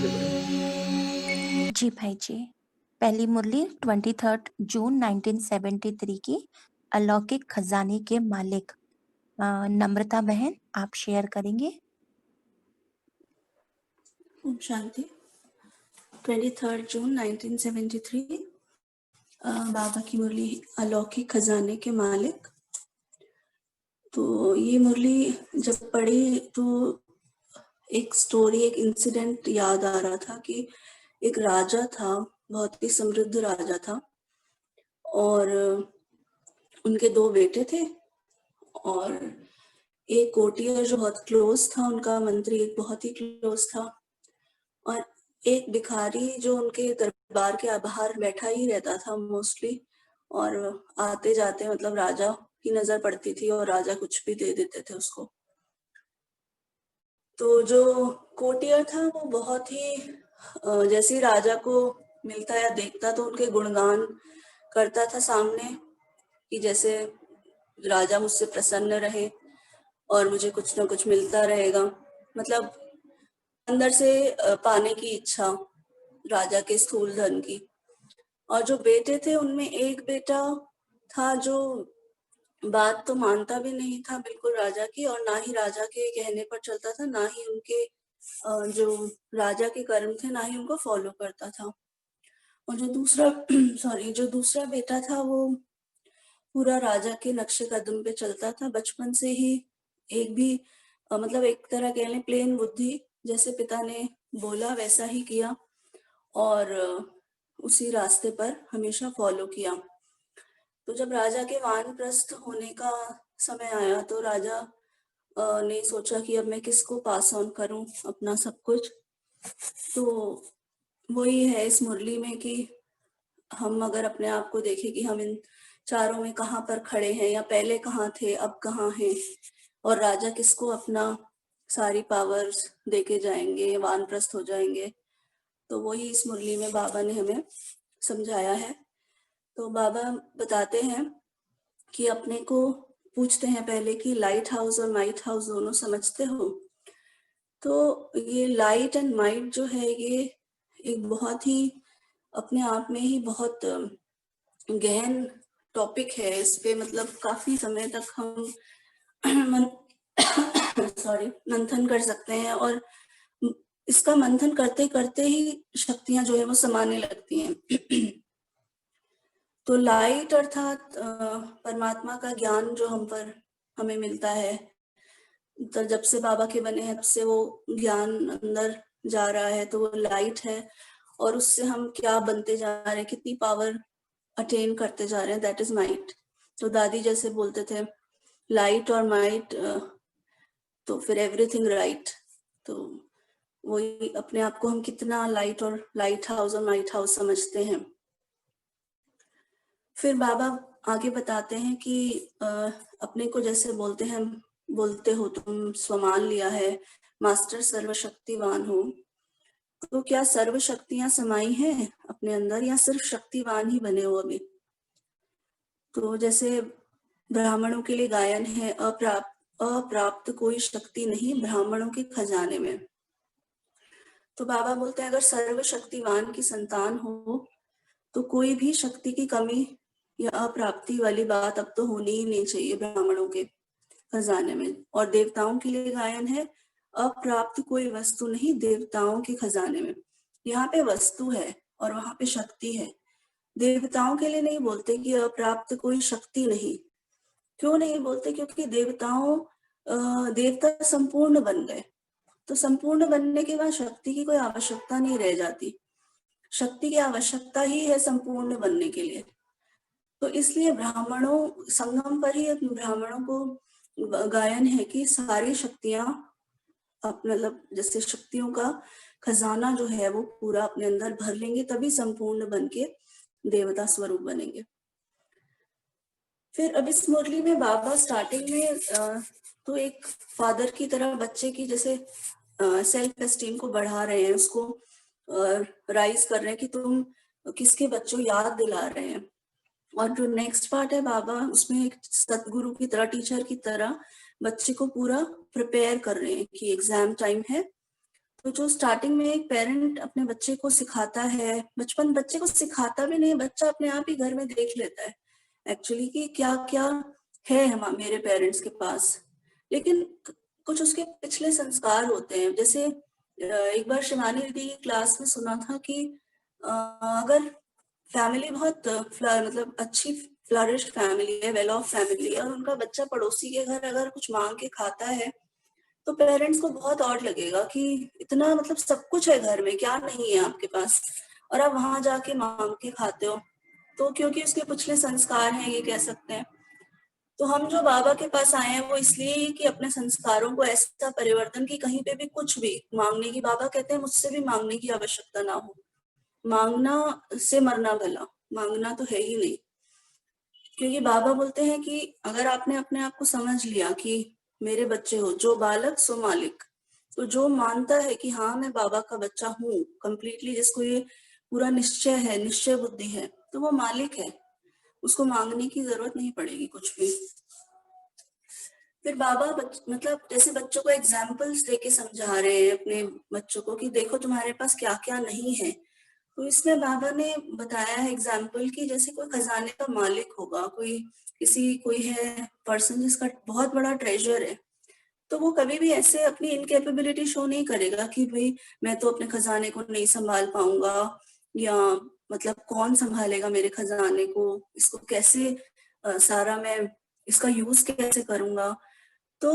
आगे बढ़े। जी भाई जी। पहली मुरली 23 जून 1973 की अलौकिक खजाने के मालिक नम्रता बहन, आप शेयर करेंगे? ओम शांति। 23 जून 1973 बाबा की मुरली अलौकिक खजाने के मालिक। तो ये मुरली जब पढ़ी तो एक स्टोरी, एक इंसिडेंट याद आ रहा था कि एक राजा था, बहुत ही समृद्ध राजा था, और उनके दो बेटे थे, और एक कोटियर जो बहुत क्लोज था, उनका मंत्री एक बहुत ही क्लोज था, और एक भिखारी जो उनके दरबार के बाहर बैठा ही रहता था मोस्टली, और आते जाते मतलब राजा की नजर पड़ती थी और राजा कुछ भी दे देते थे उसको। तो जो कोटियर था वो बहुत ही जैसे ही राजा को मिलता या देखता तो उनके गुणगान करता था सामने, कि जैसे राजा मुझसे प्रसन्न रहे और मुझे कुछ ना कुछ मिलता रहेगा, मतलब अंदर से पाने की इच्छा राजा के स्थूल धन की। और जो बेटे थे उनमें एक बेटा था जो बात तो मानता भी नहीं था बिल्कुल राजा की, और ना ही राजा के कहने पर चलता था, ना ही उनके जो राजा के कर्म थे ना ही उनको फॉलो करता था। और जो दूसरा जो दूसरा बेटा था वो पूरा राजा के नक्शे कदम पे चलता था, बचपन से ही एक भी मतलब एक तरह कह लें प्लेन बुद्धि, जैसे पिता ने बोला वैसा ही किया और उसी रास्ते पर हमेशा फॉलो किया। तो जब राजा के वानप्रस्थ होने का समय आया तो राजा ने सोचा कि अब मैं किसको पास ऑन करूं अपना सब कुछ। तो वही है इस मुरली में कि हम अगर अपने आप को देखें कि हम इन चारों में कहाँ पर खड़े हैं, या पहले कहाँ थे अब कहाँ हैं, और राजा किसको अपना सारी पावर्स देके जाएंगे, वानप्रस्थ हो जाएंगे। तो वही इस मुरली में बाबा ने हमें समझाया है। तो बाबा बताते हैं कि अपने को पूछते हैं पहले कि लाइट हाउस और माइट हाउस दोनों समझते हो? तो ये लाइट एंड माइट जो है ये एक बहुत ही अपने आप में ही बहुत गहन टॉपिक है। इस पे मतलब काफी समय तक हम मंथन कर सकते हैं, और इसका मंथन करते करते ही शक्तियां जो है वो समाने लगती हैं। तो लाइट अर्थात परमात्मा का ज्ञान जो हमें मिलता है, तो जब से बाबा के बने हैं तब से वो ज्ञान अंदर जा रहा है, तो वो लाइट है। और उससे हम क्या बनते जा रहे हैं, कितनी पावर अटेन करते जा रहे हैं, दैट इज माइट। तो दादी जैसे बोलते थे लाइट और माइट तो फिर एवरीथिंग राइट। तो वही अपने आप को हम कितना लाइट और लाइट हाउस और माइट हाउस समझते हैं। फिर बाबा आगे बताते हैं कि अपने को जैसे बोलते हो तुम स्वमान लिया है, मास्टर सर्वशक्तिवान हो। तो क्या सर्व शक्तियां समाई हैं अपने अंदर, या सिर्फ शक्तिवान ही बने हो अभी? तो जैसे ब्राह्मणों के लिए गायन है, अप्राप्त कोई शक्ति नहीं ब्राह्मणों के खजाने में। तो बाबा बोलते हैं अगर सर्व शक्तिवान की संतान हो तो कोई भी शक्ति की कमी या अप्राप्ति वाली बात अब तो होनी ही नहीं चाहिए ब्राह्मणों के खजाने में। और देवताओं के लिए गायन है, अप्राप्त कोई वस्तु नहीं देवताओं के खजाने में। यहाँ पे वस्तु है और वहां पे शक्ति है। देवताओं के लिए नहीं बोलते कि अप्राप्त कोई शक्ति नहीं। क्यों नहीं बोलते? क्योंकि देवता संपूर्ण बन गए, तो संपूर्ण बनने के बाद शक्ति की कोई आवश्यकता नहीं रह जाती। शक्ति की आवश्यकता ही है संपूर्ण बनने के लिए। तो इसलिए ब्राह्मणों संगम पर ही ब्राह्मणों को गायन है कि सारी शक्तियां मतलब जैसे शक्तियों का खजाना जो है वो पूरा अपने अंदर भर लेंगे, तभी संपूर्ण बन के देवता स्वरूप बनेंगे। फिर अब इस मुरली में बाबा स्टार्टिंग में तो एक फादर की तरह बच्चे की जैसे सेल्फ एस्टीम को बढ़ा रहे हैं, उसको राइज कर रहे हैं कि तुम किसके बच्चों याद दिला रहे हैं। और जो नेक्स्ट पार्ट है बाबा उसमें एक सतगुरु की तरह, टीचर की तरह बच्चे को पूरा प्रिपेयर कर रहे हैं कि एग्जाम टाइम है तो जो स्टार्टिंग में एक पेरेंट अपने बच्चे को सिखाता है, बचपन बच्चे को सिखाता भी नहीं, बच्चा अपने आप ही घर में देख लेता है एक्चुअली कि क्या-क्या है मेरे पेरेंट्स के पास। लेकिन कुछ उसके पिछले संस्कार होते हैं। जैसे एक बार शिवानी दीदी की क्लास में सुना था कि अगर फैमिली बहुत मतलब अच्छी फ्लरिश्ड फैमिली है, वेल ऑफ फैमिली है और उनका बच्चा पड़ोसी के घर अगर कुछ मांग के खाता है, तो पेरेंट्स को बहुत ऑड लगेगा कि इतना मतलब सब कुछ है घर में, क्या नहीं है आपके पास और आप वहां जाके मांग के खाते हो। तो क्योंकि उसके पिछले संस्कार हैं, ये कह सकते हैं। तो हम जो बाबा के पास आए हैं वो इसलिए कि अपने संस्कारों को ऐसा परिवर्तन कि कहीं पे भी कुछ भी मांगने की, बाबा कहते हैं मुझसे भी मांगने की आवश्यकता ना हो। मांगना से मरना भला, मांगना तो है ही नहीं। क्योंकि बाबा बोलते हैं कि अगर आपने अपने आप को समझ लिया कि मेरे बच्चे हो, जो बालक सो मालिक, तो जो मानता है कि हाँ मैं बाबा का बच्चा हूँ कंप्लीटली, जिसको ये पूरा निश्चय है, निश्चय बुद्धि है, तो वो मालिक है, उसको मांगने की जरूरत नहीं पड़ेगी कुछ भी। फिर बाबा मतलब जैसे बच्चों को एग्जाम्पल्स देके समझा रहे हैं अपने बच्चों को कि देखो तुम्हारे पास क्या क्या नहीं है। तो इसमें बाबा ने बताया है एग्जाम्पल कि जैसे कोई खजाने का मालिक होगा, कोई है पर्सन जिसका बहुत बड़ा ट्रेजर है, तो वो कभी भी ऐसे अपनी इनकेपेबिलिटी शो नहीं करेगा कि भाई मैं तो अपने खजाने को नहीं संभाल पाऊंगा, या मतलब कौन संभालेगा मेरे खजाने को, इसको कैसे सारा मैं इसका यूज कैसे करूंगा। तो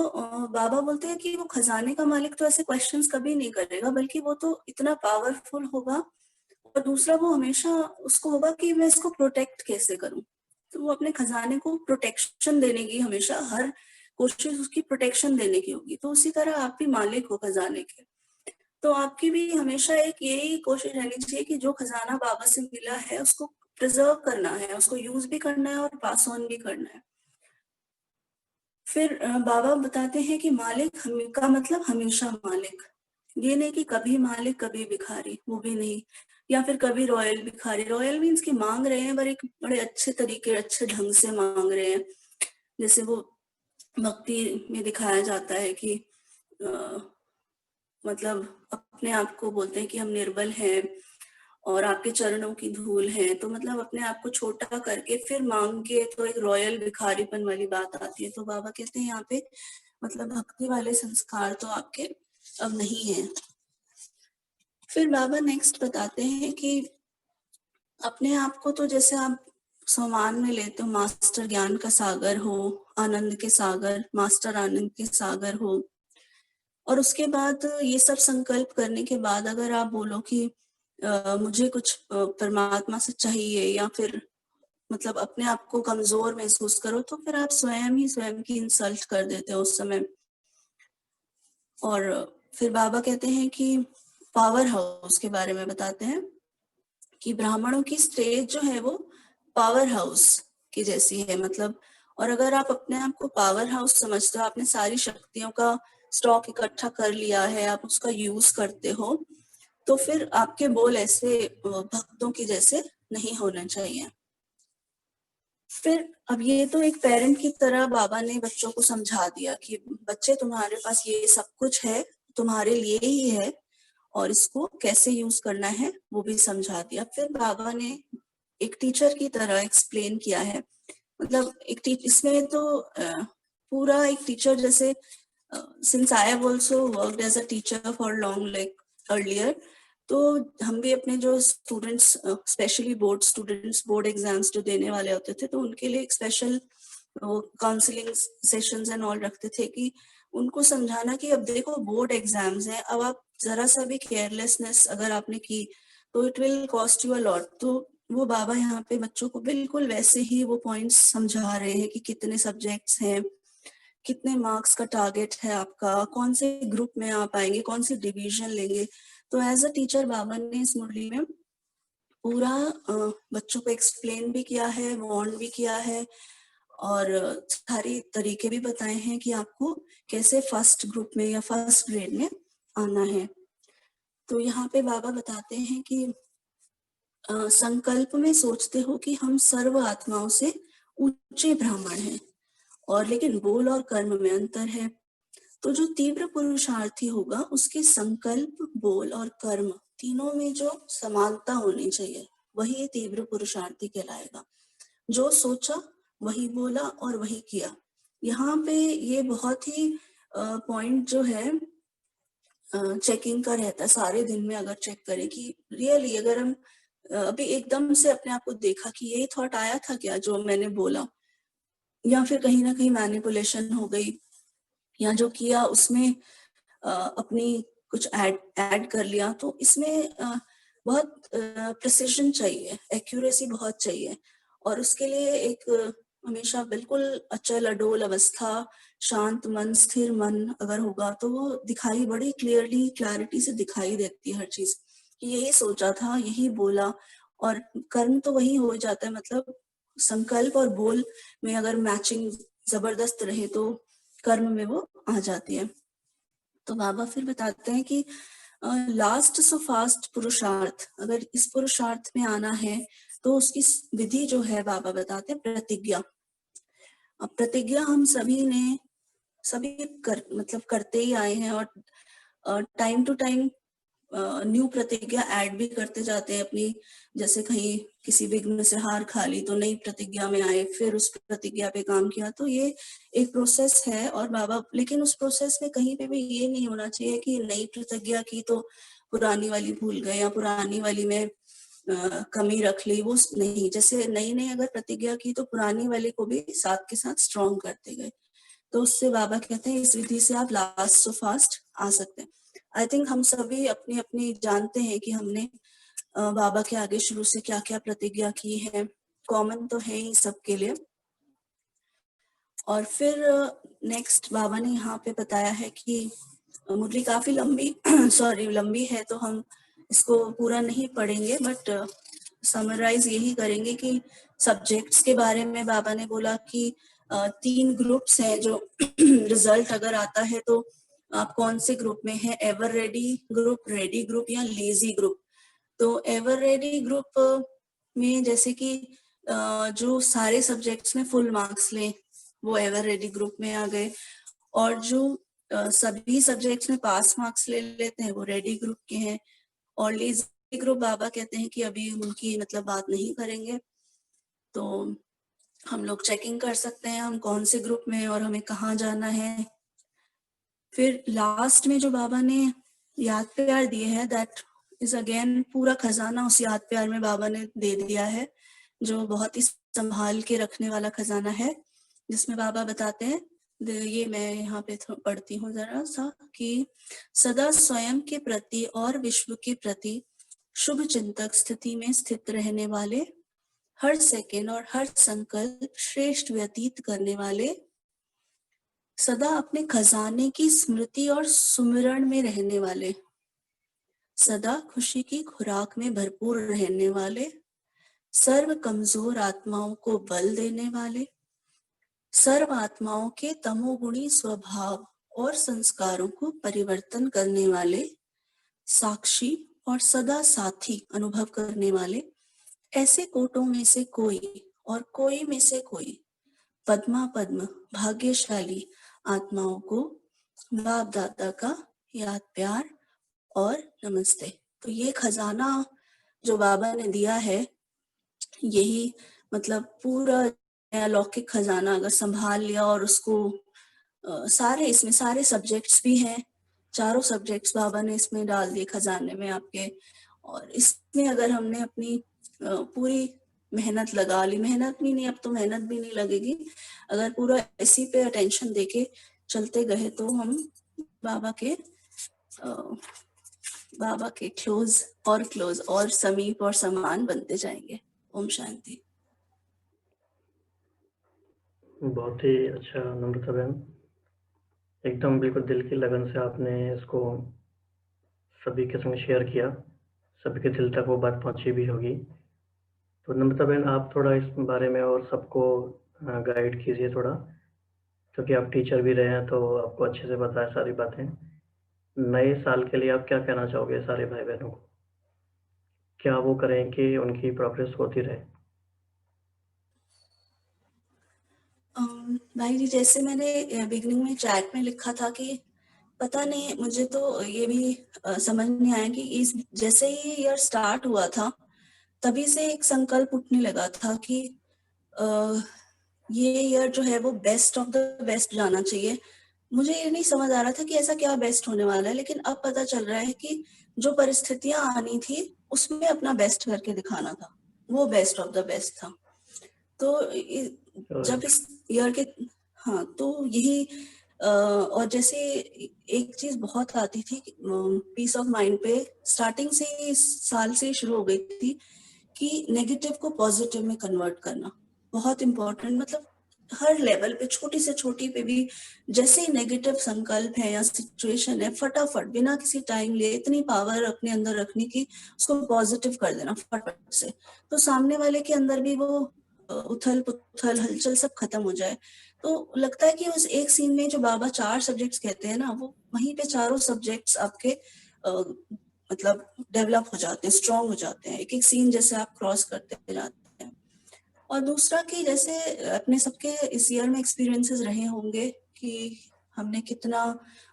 बाबा बोलते हैं कि वो खजाने का मालिक तो ऐसे क्वेश्चंस कभी नहीं करेगा, बल्कि वो तो इतना पावरफुल होगा। और दूसरा वो हमेशा उसको होगा कि मैं इसको प्रोटेक्ट कैसे करूं, तो वो अपने खजाने को प्रोटेक्शन देने की हमेशा हर कोशिश उसकी प्रोटेक्शन देने की होगी। तो उसी तरह आप भी मालिक हो खजाने के, तो आपकी भी हमेशा एक यही कोशिश रहनी चाहिए कि जो खजाना बाबा से मिला है उसको प्रिजर्व करना है, उसको यूज भी करना है और पास ऑन भी करना है। फिर बाबा बताते हैं कि मालिक का मतलब हमेशा मालिक, ये नहीं कि कभी मालिक कभी भिखारी, वो भी नहीं, या फिर कभी रॉयल भिखारी। रॉयल मीन्स कि मांग रहे हैं पर एक बड़े अच्छे तरीके अच्छे ढंग से मांग रहे हैं। जैसे वो भक्ति में दिखाया जाता है कि आ, मतलब अपने आप को बोलते हैं कि हम निर्बल हैं और आपके चरणों की धूल है, तो मतलब अपने आप को छोटा करके फिर मांग के तो एक रॉयल भिखारीपन वाली बात आती है। तो बाबा कहते हैं यहाँ पे मतलब भक्ति वाले संस्कार तो आपके अब नहीं है। फिर बाबा नेक्स्ट बताते हैं कि अपने आप को तो जैसे आप सम्मान में लेते हो, मास्टर ज्ञान का सागर हो, आनंद के सागर, मास्टर आनंद के सागर हो, और उसके बाद ये सब संकल्प करने के बाद अगर आप बोलो कि मुझे कुछ परमात्मा से चाहिए, या फिर मतलब अपने आप को कमजोर महसूस करो, तो फिर आप स्वयं ही स्वयं की इंसल्ट कर देते हो उस समय। और फिर बाबा कहते हैं कि पावर हाउस के बारे में बताते हैं कि ब्राह्मणों की स्टेज जो है वो पावर हाउस की जैसी है, मतलब। और अगर आप अपने आप को पावर हाउस समझते हो, आपने सारी शक्तियों का स्टॉक इकट्ठा कर लिया है, आप उसका यूज करते हो, तो फिर आपके बोल ऐसे भक्तों की जैसे नहीं होने चाहिए। फिर अब ये तो एक पेरेंट की तरह बाबा ने बच्चों को समझा दिया कि बच्चे तुम्हारे पास ये सब कुछ है, तुम्हारे लिए ही है, और इसको कैसे यूज करना है वो भी समझा दिया। फिर बाबा ने एक टीचर की तरह एक्सप्लेन किया है, मतलब इसमें तो पूरा एक टीचर जैसे, since I have also worked as a teacher for long like earlier, तो हम भी अपने जो students, specially board students, board exams जो देने वाले होते थे, तो उनके लिए एक special counselling sessions and all रखते थे कि उनको समझाना कि अब देखो बोर्ड एग्जाम्स हैं, अब आप जरा सा भी केयरलेसनेस अगर आपने की तो it will cost you a lot. तो वो बाबा यहाँ पे बच्चों को बिल्कुल वैसे ही वो पॉइंट्स समझा रहे हैं कि कितने सब्जेक्ट्स हैं, कितने मार्क्स का टारगेट है आपका, कौन से ग्रुप में आप आएंगे, कौन सी डिवीजन लेंगे। तो एज अ टीचर बाबा ने इस मुरली में पूरा बच्चों को एक्सप्लेन भी किया है, वार्न भी किया है, और सारी तरीके भी बताए हैं कि आपको कैसे फर्स्ट ग्रुप में या फर्स्ट ग्रेड में आना है। तो यहाँ पे बाबा बताते हैं कि संकल्प में सोचते हो कि हम सर्व आत्माओं से ऊंचे ब्राह्मण हैं, और लेकिन बोल और कर्म में अंतर है। तो जो तीव्र पुरुषार्थी होगा उसके संकल्प, बोल और कर्म तीनों में जो समानता होनी चाहिए, वही तीव्र पुरुषार्थी कहलाएगा। जो सोचा वही बोला और वही किया। यहाँ पे ये बहुत ही पॉइंट जो है चेकिंग का रहता है। सारे दिन में अगर चेक करें कि रियली अगर हम अभी एकदम से अपने आप को देखा कि यही थॉट आया था क्या जो मैंने बोला, या फिर कहीं ना कहीं मैनिपुलेशन हो गई, या जो किया उसमें अपनी कुछ ऐड कर लिया। तो इसमें बहुत प्रिसिजन चाहिए, एक्यूरेसी बहुत चाहिए, और उसके लिए एक हमेशा बिल्कुल अचल अडोल अवस्था, शांत मन, स्थिर मन अगर होगा तो वो दिखाई बड़ी क्लियरली, क्लैरिटी से दिखाई देती है हर चीज कि यही सोचा था, यही बोला, और कर्म तो वही हो जाता है। मतलब संकल्प और बोल में अगर मैचिंग जबरदस्त रहे तो कर्म में वो आ जाती है। तो बाबा फिर बताते हैं कि लास्ट सो फास्ट पुरुषार्थ, अगर इस पुरुषार्थ में आना है तो उसकी विधि जो है बाबा बताते हैं प्रतिज्ञा। अब प्रतिज्ञा हम सभी ने मतलब करते ही आए हैं, और टाइम टू टाइम न्यू प्रतिज्ञा ऐड भी करते जाते हैं अपनी। जैसे कहीं किसी विघ्न से हार खा ली तो नई प्रतिज्ञा में आए, फिर उस प्रतिज्ञा पे काम किया। तो ये एक प्रोसेस है, और बाबा लेकिन उस प्रोसेस में कहीं पे भी ये नहीं होना चाहिए कि नई प्रतिज्ञा की तो पुरानी वाली भूल गए, या पुरानी वाली में कमी रख ली। वो नहीं, जैसे नई नई अगर प्रतिज्ञा की तो पुरानी वाली को भी साथ के साथ स्ट्रॉन्ग करते गए। तो उससे बाबा कहते हैं इस विधि से आप लास्ट सो फास्ट आ सकते हैं। आई थिंक हम सभी अपनी अपनी जानते हैं कि हमने बाबा के आगे शुरू से क्या क्या प्रतिज्ञा की है, कॉमन तो है ही सबके लिए। और फिर नेक्स्ट बाबा ने यहाँ पे बताया है कि मुरली काफी लंबी लंबी है, तो हम इसको पूरा नहीं पढ़ेंगे, बट समराइज यही करेंगे कि सब्जेक्ट्स के बारे में बाबा ने बोला कि 3 ग्रुप्स हैं जो रिजल्ट अगर आता है तो आप कौन से ग्रुप में है, एवर रेडी ग्रुप या लेजी ग्रुप। तो एवर रेडी ग्रुप में जैसे कि जो सारे सब्जेक्ट्स में फुल मार्क्स लें वो एवर रेडी ग्रुप में आ गए, और जो सभी सब्जेक्ट्स में पास मार्क्स ले लेते हैं वो रेडी ग्रुप के हैं। और लेजी ग्रुप बाबा कहते हैं कि अभी उनकी मतलब बात नहीं करेंगे, तो हम लोग चेकिंग कर सकते हैं हम कौन से ग्रुप में और हमें कहाँ जाना है। फिर लास्ट में जो बाबा ने याद प्यार दिए है, दैट इज अगेन पूरा खजाना उस याद प्यार में बाबा ने दे दिया है, जो बहुत ही संभाल के रखने वाला खजाना है, जिसमें बाबा बताते हैं, ये मैं यहाँ पे पढ़ती हूँ जरा सा, कि सदा स्वयं के प्रति और विश्व के प्रति शुभ चिंतक स्थिति में स्थित रहने वाले, हर सेकेंड और हर संकल्प श्रेष्ठ व्यतीत करने वाले, सदा अपने खजाने की स्मृति और सुमिरण में रहने वाले, सदा खुशी की खुराक में भरपूर रहने वाले, सर्व कमजोर आत्माओं को बल देने वाले, सर्व आत्माओं के तमोगुणी स्वभाव और संस्कारों को परिवर्तन करने वाले, साक्षी और सदा साथी अनुभव करने वाले, ऐसे कोटों में से कोई और कोई में से कोई पद्मा पद्म भाग्यशाली आत्माओं को बाप दादा का याद प्यार और नमस्ते। तो ये खजाना जो बाबा ने दिया है, यही मतलब पूरा अलौकिक खजाना अगर संभाल लिया और उसको सारे इसमें सारे सब्जेक्ट्स भी हैं, चारों सब्जेक्ट्स बाबा ने इसमें डाल दिए खजाने में आपके। और इसमें अगर हमने अपनी पूरी मेहनत लगा ली, मेहनत भी नहीं, अब तो मेहनत भी नहीं लगेगी, अगर पूरा इसी पे अटेंशन देके चलते गए तो हम बाबा के क्लोज और समीप और समान बनते जाएंगे। ओम शांति। बहुत ही अच्छा नम्रता बहन, एकदम बिल्कुल दिल की लगन से आपने इसको सभी के संग शेयर किया, सभी के दिल तक वो बात पहुंची भी होगी। तो नम्रता बहन, आप थोड़ा इस बारे में और सबको गाइड कीजिए थोड़ा, क्योंकि आप टीचर भी रहे हैं तो आपको अच्छे से पता है सारी बातें। नए साल के लिए आप क्या कहना चाहोगे सारे भाई बहनों को? क्या वो करें कि उनकी प्रोग्रेस होती रहे? भाई जी, जैसे मैंने बिगनिंग में चैट में लिखा था कि पता नहीं, मुझे तो ये भी समझ नहीं आया कि इस जैसे ही ईयर स्टार्ट हुआ था तभी से एक संकल्प उठने लगा था कि ये ईयर जो है वो बेस्ट ऑफ द बेस्ट जाना चाहिए। मुझे ये नहीं समझ आ रहा था कि ऐसा क्या बेस्ट होने वाला है, लेकिन अब पता चल रहा है कि जो परिस्थितियां आनी थी उसमें अपना बेस्ट करके दिखाना था, वो बेस्ट ऑफ द बेस्ट था। तो जब राइट। इस ईयर के, हाँ, तो यही और जैसे एक चीज बहुत आती थी पीस ऑफ माइंड पे, स्टार्टिंग से ही इस साल से शुरू हो गई थी कि नेगेटिव को पॉजिटिव में कन्वर्ट करना बहुत इंपॉर्टेंट। मतलब हर लेवल पे, छोटी से छोटी पे भी जैसे ही नेगेटिव संकल्प है या सिचुएशन है, फटाफट बिना किसी टाइम लिए इतनी पावर अपने अंदर रखने की उसको पॉजिटिव कर देना फटाफट से, तो सामने वाले के अंदर भी वो उथल पुथल हलचल सब खत्म हो जाए। तो लगता है कि उस एक सीन में जो बाबा 4 सब्जेक्ट्स कहते हैं ना, वो वहीं पे चारों सब्जेक्ट्स आपके मतलब डेवलप हो जाते हैं, स्ट्रॉन्ग हो जाते हैं, एक एक सीन जैसे आप क्रॉस करते जाते हैं। और दूसरा कि जैसे अपने सबके इस ईयर में एक्सपीरियंसेस रहे होंगे कि हमने कितना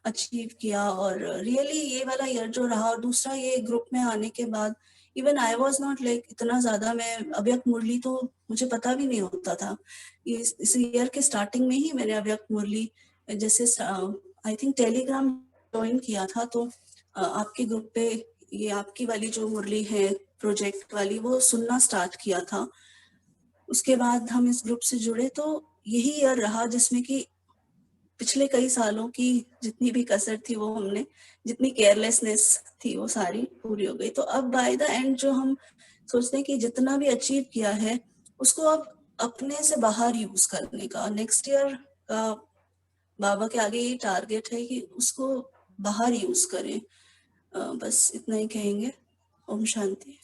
अचीव किया, और रियली ये वाला ईयर जो रहा, और दूसरा ये ग्रुप में आने के बाद even I was not like इतना ज्यादा, मैं अव्यक्त मुरली तो मुझे पता भी नहीं होता था। इस ईयर के स्टार्टिंग में ही मैंने अव्यक्त मुरली जैसे आई थिंक टेलीग्राम ज्वाइन किया था, तो आपके ग्रुप पे ये आपकी वाली जो मुरली है प्रोजेक्ट वाली वो सुनना स्टार्ट किया था। उसके बाद हम इस ग्रुप से जुड़े, तो यही ईयर रहा जिसमें कि पिछले कई सालों की जितनी भी कसर थी वो हमने, जितनी केयरलेसनेस थी वो सारी पूरी हो गई। तो अब बाय द एंड जो हम सोचते हैं कि जितना भी अचीव किया है उसको अब अपने से बाहर यूज करने का, नेक्स्ट ईयर का बाबा के आगे ये टारगेट है कि उसको बाहर यूज करें। बस इतना ही कहेंगे। ओम शांति।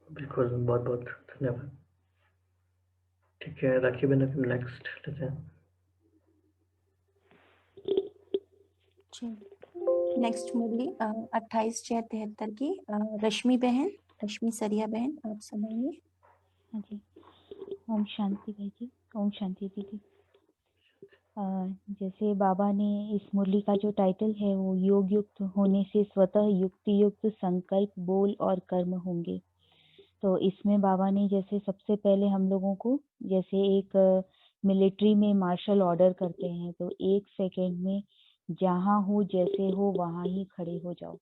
बिल्कुल, बहुत बहुत धन्यवाद। ठीक है, राखी बहन, फिर नेक्स्ट लेते हैं। नेक्स्ट मुरली 28/6/73 की रश्मि बहन, रश्मि सरिया बहन, आप सुनाइए। हाँ जी। ओम शांति भाई जी। ओम शांति दीदी। जैसे बाबा ने इस मुरली का जो टाइटल है वो योग युक्त होने से स्वतः युक्ति युक्त संकल्प बोल और कर्म होंगे। तो इसमें बाबा ने जैसे सबसे पहले हम लोगों को जैसे एक मिलिट्री में मार्शल ऑर्डर करते हैं, तो 1 सेकेंड में जहाँ हो जैसे हो वहाँ ही खड़े हो जाओ।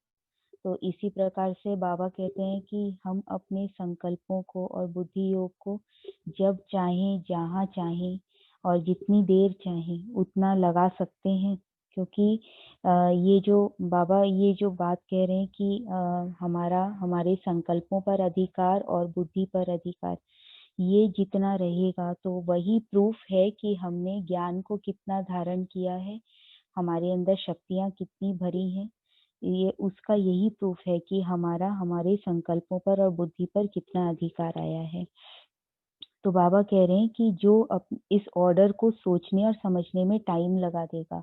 तो इसी प्रकार से बाबा कहते हैं कि हम अपने संकल्पों को और बुद्धि योग को जब चाहें, जहाँ चाहें और जितनी देर चाहें उतना लगा सकते हैं। क्योंकि ये जो बाबा ये जो बात कह रहे हैं कि हमारे संकल्पों पर अधिकार और बुद्धि पर अधिकार, ये जितना रहेगा तो वही प्रूफ है कि हमने ज्ञान को कितना धारण किया है, हमारे अंदर शक्तियाँ कितनी भरी हैं। ये उसका यही प्रूफ है कि हमारे संकल्पों पर और बुद्धि पर कितना अधिकार आया है। तो बाबा कह रहे हैं कि जो इस ऑर्डर को सोचने और समझने में टाइम लगा देगा,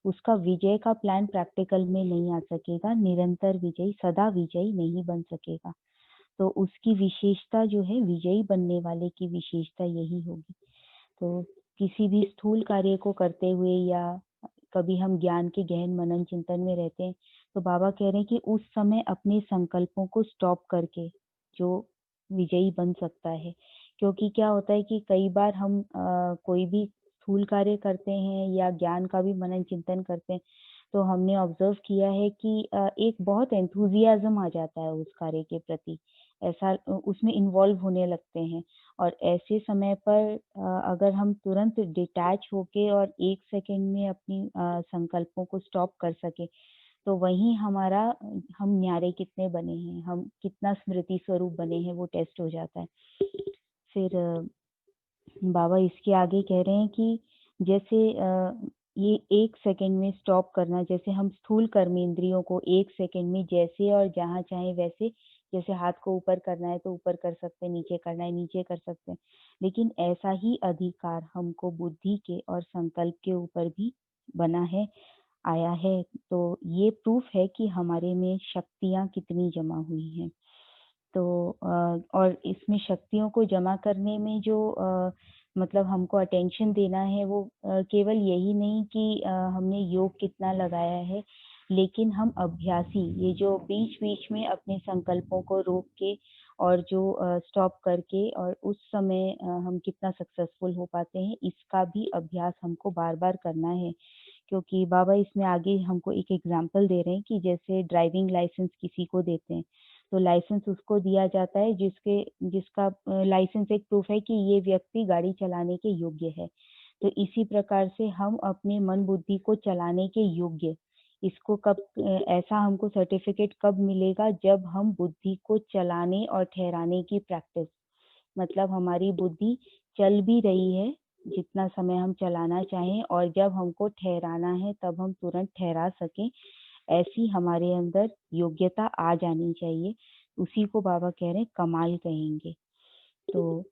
उसका विजय का प्लान प्रैक्टिकल में नहीं आ सकेगा, निरंतर विजयी, सदा विजयी नहीं बन सकेगा। तो उसकी विशेषता जो है, विजयी बनने वाले की विशेषता यही होगी। तो किसी भी स्थूल कार्य को करते हुए या कभी हम ज्ञान के गहन मनन चिंतन में रहते हैं, तो बाबा कह रहे हैं कि उस समय अपने संकल्पों को स्टॉप करके जो विजयी बन सकता है। क्योंकि क्या होता है कि कई बार हम कोई भी स्थूल कार्य करते हैं या ज्ञान का भी मनन चिंतन करते हैं, तो हमने ऑब्जर्व किया है कि एक बहुत एंथुजियाज्म आ जाता है उस कार्य के प्रति, ऐसा उसमें इन्वॉल्व होने लगते हैं। और ऐसे समय पर अगर हम तुरंत डिटैच होके और 1 सेकंड में अपनी संकल्पों को स्टॉप कर सके, तो वहीं हमारा हम न्यारे कितने बने हैं, हम कितना स्मृति स्वरूप बने हैं, वो टेस्ट हो जाता है। फिर बाबा इसके आगे कह रहे हैं कि जैसे ये 1 सेकंड में स्टॉप करना, जैसे हम स्थूल कर्मेंद्रियों को 1 सेकंड में जैसे और जहाँ चाहे वैसे, जैसे हाथ को ऊपर करना है तो ऊपर कर सकते हैं, नीचे करना है नीचे कर सकते हैं, लेकिन ऐसा ही अधिकार हमको बुद्धि के और संकल्प के ऊपर भी बना है, आया है। तो ये प्रूफ है कि हमारे में शक्तियाँ कितनी जमा हुई हैं। तो और इसमें शक्तियों को जमा करने में जो मतलब हमको अटेंशन देना है वो केवल यही नहीं कि हमने योग कितना लगाया है, लेकिन हम अभ्यासी, ये जो बीच बीच में अपने संकल्पों को रोक के और जो स्टॉप करके और उस समय हम कितना सक्सेसफुल हो पाते हैं, इसका भी अभ्यास हमको बार बार करना है। क्योंकि बाबा इसमें आगे हमको एक एग्जाम्पल दे रहे हैं कि जैसे ड्राइविंग लाइसेंस किसी को देते हैं, तो लाइसेंस उसको दिया जाता है जिसका लाइसेंस एक प्रूफ है कि ये व्यक्ति गाड़ी चलाने के योग्य है। तो इसी प्रकार से हम अपने मन बुद्धि को चलाने के योग्य, इसको कब ऐसा हमको सर्टिफिकेट कब मिलेगा, जब हम बुद्धि को चलाने और ठहराने की प्रैक्टिस, मतलब हमारी बुद्धि चल भी रही है जितना समय हम चलाना चाहें, और जब हमको ठहराना है तब हम तुरंत ठहरा सकें, ऐसी हमारे अंदर योग्यता आ जानी चाहिए। उसी को बाबा कह रहे हैं कमाल कहेंगे। तो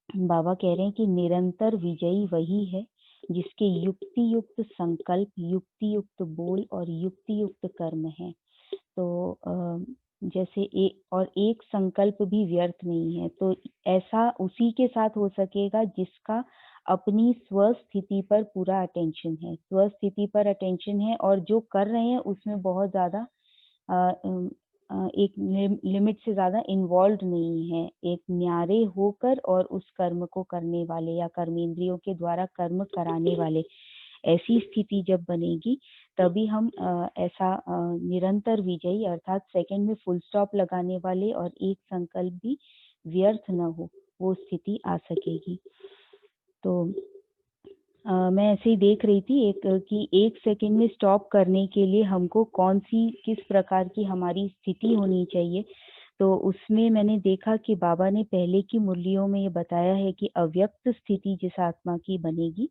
बाबा कह रहे हैं कि निरंतर विजयी वही है जिसके युक्ति युक्त संकल्प, युक्ति युक्त बोल और युक्ति युक्त कर्म है। तो जैसे एक संकल्प भी व्यर्थ नहीं है, तो ऐसा उसी के साथ हो सकेगा जिसका अपनी स्वस्थिति पर पूरा अटेंशन है, स्वस्थिति पर अटेंशन है, और जो कर रहे हैं उसमें बहुत ज्यादा एक लिमिट से ज्यादा इन्वॉल्व नहीं है, एक न्यारे होकर और उस कर्म को करने वाले या कर्मेंद्रियों के द्वारा कर्म कराने वाले, ऐसी स्थिति जब बनेगी तभी हम ऐसा निरंतर विजयी अर्थात सेकंड में फुल स्टॉप लगाने वाले और एक संकल्प भी व्यर्थ न हो, वो स्थिति आ सकेगी। तो मैं ऐसे ही देख रही थी कि एक सेकंड में स्टॉप करने के लिए हमको किस प्रकार की हमारी स्थिति होनी चाहिए। तो उसमें मैंने देखा कि बाबा ने पहले की मुरलियों में ये बताया है कि अव्यक्त स्थिति जिस आत्मा की बनेगी,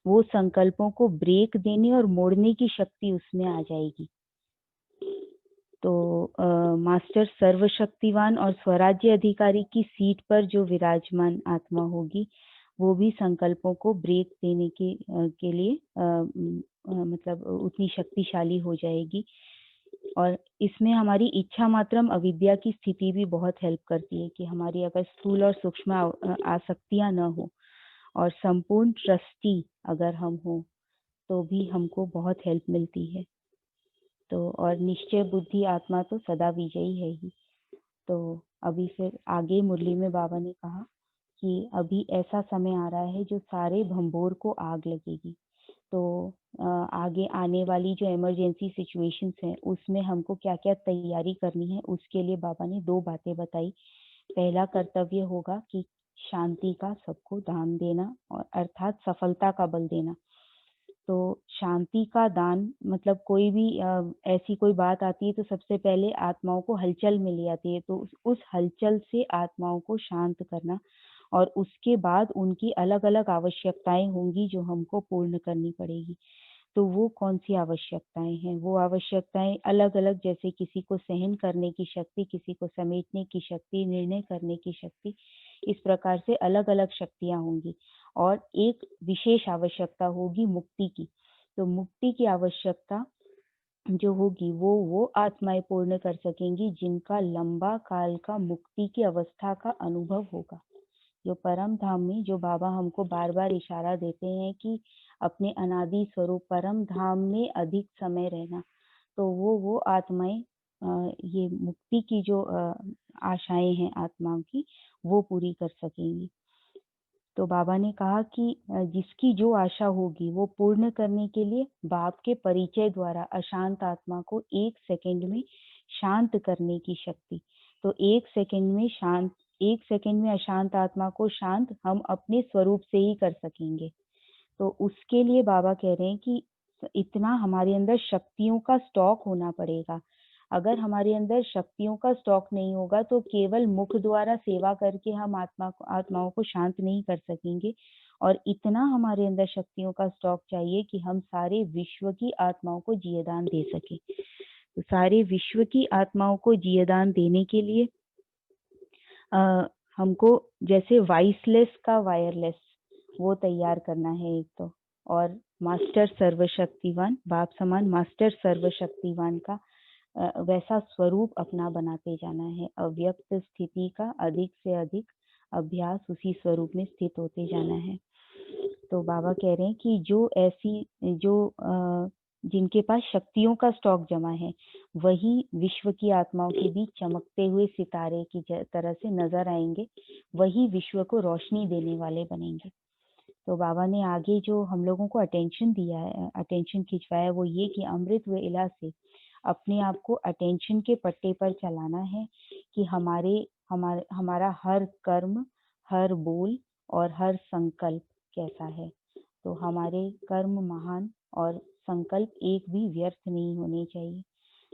वो संकल्पों को ब्रेक देने और मोड़ने की शक्ति उसमें आ जाएगी। तो मास्टर सर्वशक्तिवान और स्वराज्य अधिकारी की सीट पर जो विराजमान आत्मा होगी, वो भी संकल्पों को ब्रेक देने के लिए मतलब उतनी शक्तिशाली हो जाएगी। और इसमें हमारी इच्छा मात्रम अविद्या की स्थिति भी बहुत हेल्प करती है कि हमारी अगर स्थूल और सूक्ष्म आसक्तियां न हो और संपूर्ण ट्रस्टी अगर हम हो तो भी हमको बहुत हेल्प मिलती है। तो और निश्चय बुद्धि आत्मा तो सदा विजयी है ही। तो अभी फिर आगे मुरली में बाबा ने कहा कि अभी ऐसा समय आ रहा है जो सारे भंबोर को आग लगेगी। तो आगे आने वाली जो इमरजेंसी सिचुएशंस हैं उसमें हमको क्या क्या तैयारी करनी है, उसके लिए बाबा ने 2 बातें बताई। पहला कर्तव्य होगा कि शांति का सबको दान देना, और अर्थात सफलता का बल देना। तो शांति का दान मतलब कोई भी ऐसी कोई बात आती है तो सबसे पहले आत्माओं को हलचल में ले आती है, तो उस हलचल से आत्माओं को शांत करना, और उसके बाद उनकी अलग अलग आवश्यकताएं होंगी जो हमको पूर्ण करनी पड़ेगी। तो वो कौन सी आवश्यकताएं हैं? वो आवश्यकताएं अलग अलग, जैसे किसी को सहन करने की शक्ति, किसी को समेटने की शक्ति, निर्णय करने की शक्ति, इस प्रकार से अलग अलग शक्तियां होंगी। और एक विशेष आवश्यकता होगी मुक्ति की। तो मुक्ति की आवश्यकता जो होगी वो आत्माएं पूर्ण कर सकेंगी जिनका लंबा काल का मुक्ति की अवस्था का अनुभव होगा। जो परम धाम में, जो बाबा हमको बार बार इशारा देते हैं कि अपने अनादि स्वरूप परम धाम में अधिक समय रहना, तो वो आत्माएं ये मुक्ति की जो आशाएं हैं आत्माओं की, वो पूरी कर सकेंगी। तो बाबा ने कहा कि जिसकी जो आशा होगी वो पूर्ण करने के लिए बाप के परिचय द्वारा अशांत आत्मा को 1 सेकंड में शांत करने की शक्ति। तो 1 सेकंड में अशांत आत्मा को शांत हम अपने स्वरूप से ही कर सकेंगे। तो उसके लिए बाबा कह रहे हैं कि इतना हमारे अंदर शक्तियों का स्टॉक होना पड़ेगा। अगर हमारे अंदर शक्तियों का स्टॉक नहीं होगा तो केवल मुख द्वारा सेवा करके हम आत्माओं को शांत नहीं कर सकेंगे, और इतना हमारे अंदर शक्तियों का स्टॉक चाहिए कि हम सारे विश्व की आत्माओं को जीवदान दे सके। तो सारे विश्व की आत्माओं को जीवदान देने के लिए हमको जैसे वॉइसलेस का वायरलेस वो तैयार करना है एक तो, और मास्टर सर्वशक्तिवान, बाप समान मास्टर सर्वशक्तिवान का वैसा स्वरूप अपना बनाते जाना है। अव्यक्त स्थिति का अधिक से अधिक अभ्यास उसी स्वरूप में स्थित होते जाना है। तो बाबा कह रहे हैं कि जिनके पास शक्तियों का स्टॉक जमा है वही विश्व की आत्माओं के बीच चमकते हुए सितारे की तरह से नजर आएंगे, वही विश्व को रोशनी देने वाले बनेंगे। तो बाबा ने आगे जो हम लोगों को अटेंशन खिंचवाया वो ये कि अमृत व इला से अपने आप को अटेंशन के पट्टे पर चलाना है कि हमारा हर कर्म, हर बोल और हर संकल्प कैसा है। तो हमारे कर्म महान और संकल्प एक भी व्यर्थ नहीं होने चाहिए।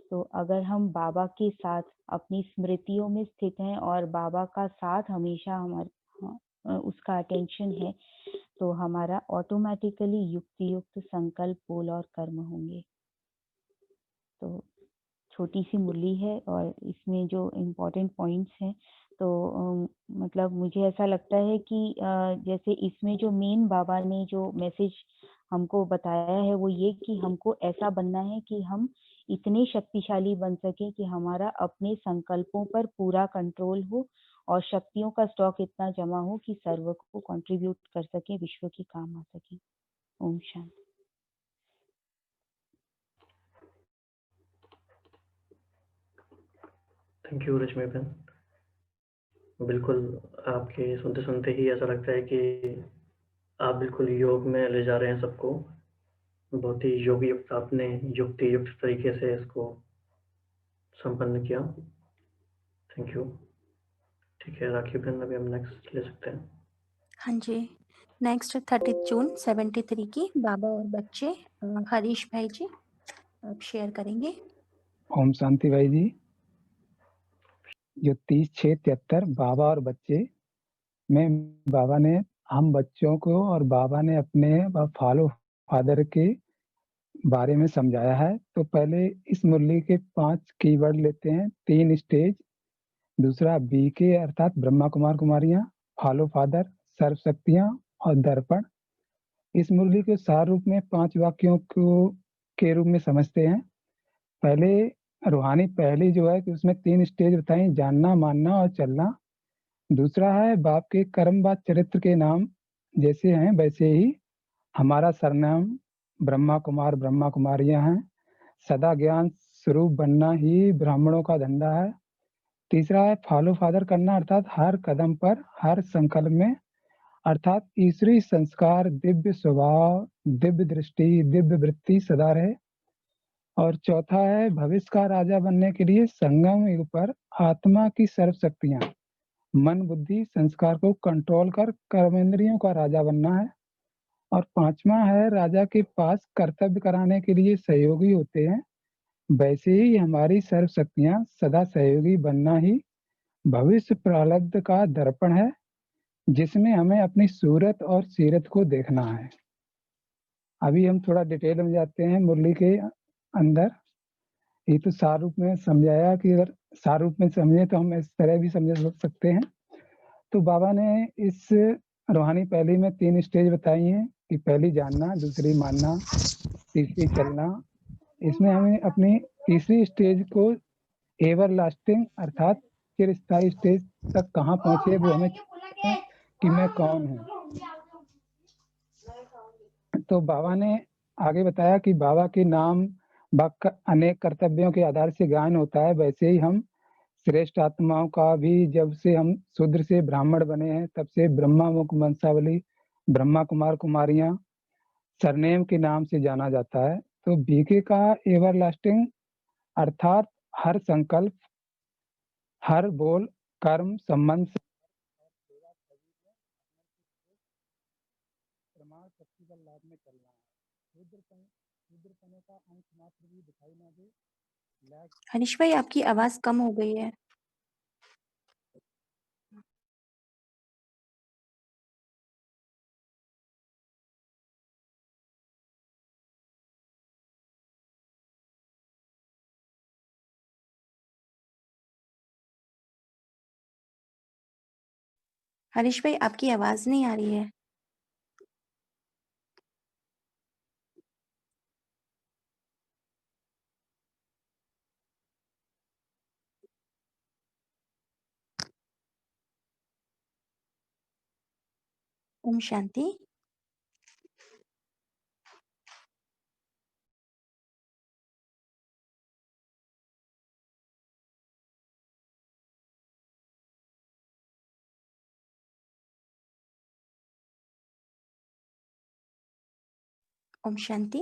तो अगर हम बाबा के साथ अपनी स्मृतियों में स्थित हैं और बाबा का साथ हमेशा उसका अटेंशन है, तो हमारा ऑटोमेटिकली युक्त संकल्प, बोल और कर्म होंगे। तो छोटी सी मुरली है और इसमें जो इम्पोर्टेंट पॉइंट्स हैं, तो मतलब मुझे ऐसा लगता है कि जैसे इसमें जो मेन बाबा ने जो मैसेज हमको बताया है वो ये कि हमको ऐसा बनना है कि हम इतने शक्तिशाली बन सके कि हमारा अपने संकल्पों पर पूरा कंट्रोल हो और शक्तियों का स्टॉक इतना जमा हो कि सर्व को कंट्रीब्यूट कर सके, विश्व की काम आ सके। ओम शांति। थैंक यू रश्मि बहन। बिल्कुल, आपके सुनते सुनते ही ऐसा लगता है कि आप बिल्कुल योग में ले जा रहे हैं सबको। बहुत ही योग युक्त आपने युक्ति युक्त तरीके से इसको संपन्न किया। Thank you. ठीक है राखी बहन, अभी हम नेक्स्ट ले सकते हैं। हाँ जी, नेक्स्ट 30 जून 73 की बाबा और बच्चे। हरीश भाई जी आप शेयर करेंगे। ओम शांति भाई जी। जो 30/6/73 बाबा और बच्चे में बाबा ने हम बच्चों को और बाबा ने अपने फॉलो फादर के बारे में समझाया है। तो पहले इस मुरली के 5 कीवर्ड लेते हैं। 3 स्टेज, दूसरा बीके अर्थात ब्रह्मा कुमार कुमारियां, फॉलो फादर, सर्व शक्तियां और दर्पण। इस मुरली के सार रूप में 5 वाक्यों को के रूप में समझते हैं। पहले रूहानी पहली जो है कि उसमें 3 स्टेज बताई, जानना, मानना और चलना। दूसरा है बाप के कर्मवाद चरित्र के नाम जैसे हैं वैसे ही हमारा सरनाम ब्रह्मा कुमार ब्रह्मा कुमारियां हैं। सदा ज्ञान स्वरूप बनना ही ब्राह्मणों का धंधा है। तीसरा है फॉलो फादर करना अर्थात हर कदम पर, हर संकल्प में, अर्थात ईश्वरीय संस्कार, दिव्य स्वभाव, दिव्य दृष्टि, दिव्य वृत्ति सदा रहे। और चौथा है भविष्य का राजा बनने के लिए संगम युग पर आत्मा की सर्व शक्तियां, मन बुद्धि संस्कार को कंट्रोल कर कर्मेंद्रियों का राजा बनना है। और 5वां है राजा के पास कर्तव्य कराने के लिए सहयोगी होते हैं, वैसे ही हमारी सर्व शक्तियां सदा सहयोगी बनना ही भविष्य प्रारब्ध का दर्पण है, जिसमें हमें अपनी सूरत और सीरत को देखना है। अभी हम थोड़ा डिटेल में जाते हैं मुरली के अंदर। ये तो सार रूप में समझाया कि अगर सार रूप में समझे तो हम इस तरह भी समझ सकते हैं। तो बाबा ने इस रूहानी पहली में 3 स्टेज बताई हैं कि पहली जानना, दूसरी मानना, तीसरी चलना। इसमें हमें अपनी तीसरी स्टेज को एवर लास्टिंग अर्थात चिरस्थायी स्टेज तक कहाँ पहुंचे वो हमें कि मैं कौन हूँ। तो बाबा ने आगे बताया कि बाबा के नाम अनेक कर्तव्यों के आधार से गायन होता है, वैसे ही हम श्रेष्ठ आत्माओं का भी जब से हम शूद्र से ब्राह्मण बने हैं तब से ब्रह्मा मुख वंशावली ब्रह्मा कुमार कुमारियां सरनेम के नाम से जाना जाता है। तो बीके का एवर लास्टिंग अर्थात हर संकल्प, हर बोल, कर्म, संबंध प्रमाण शक्ति का लाभ में चलना है। शूद्रपने का अंश मात्र भी दिखाई ना दे। हरीश भाई आपकी आवाज कम हो गई है। हरीश भाई आपकी आवाज नहीं आ रही है। ओम शांति। ओम शांति।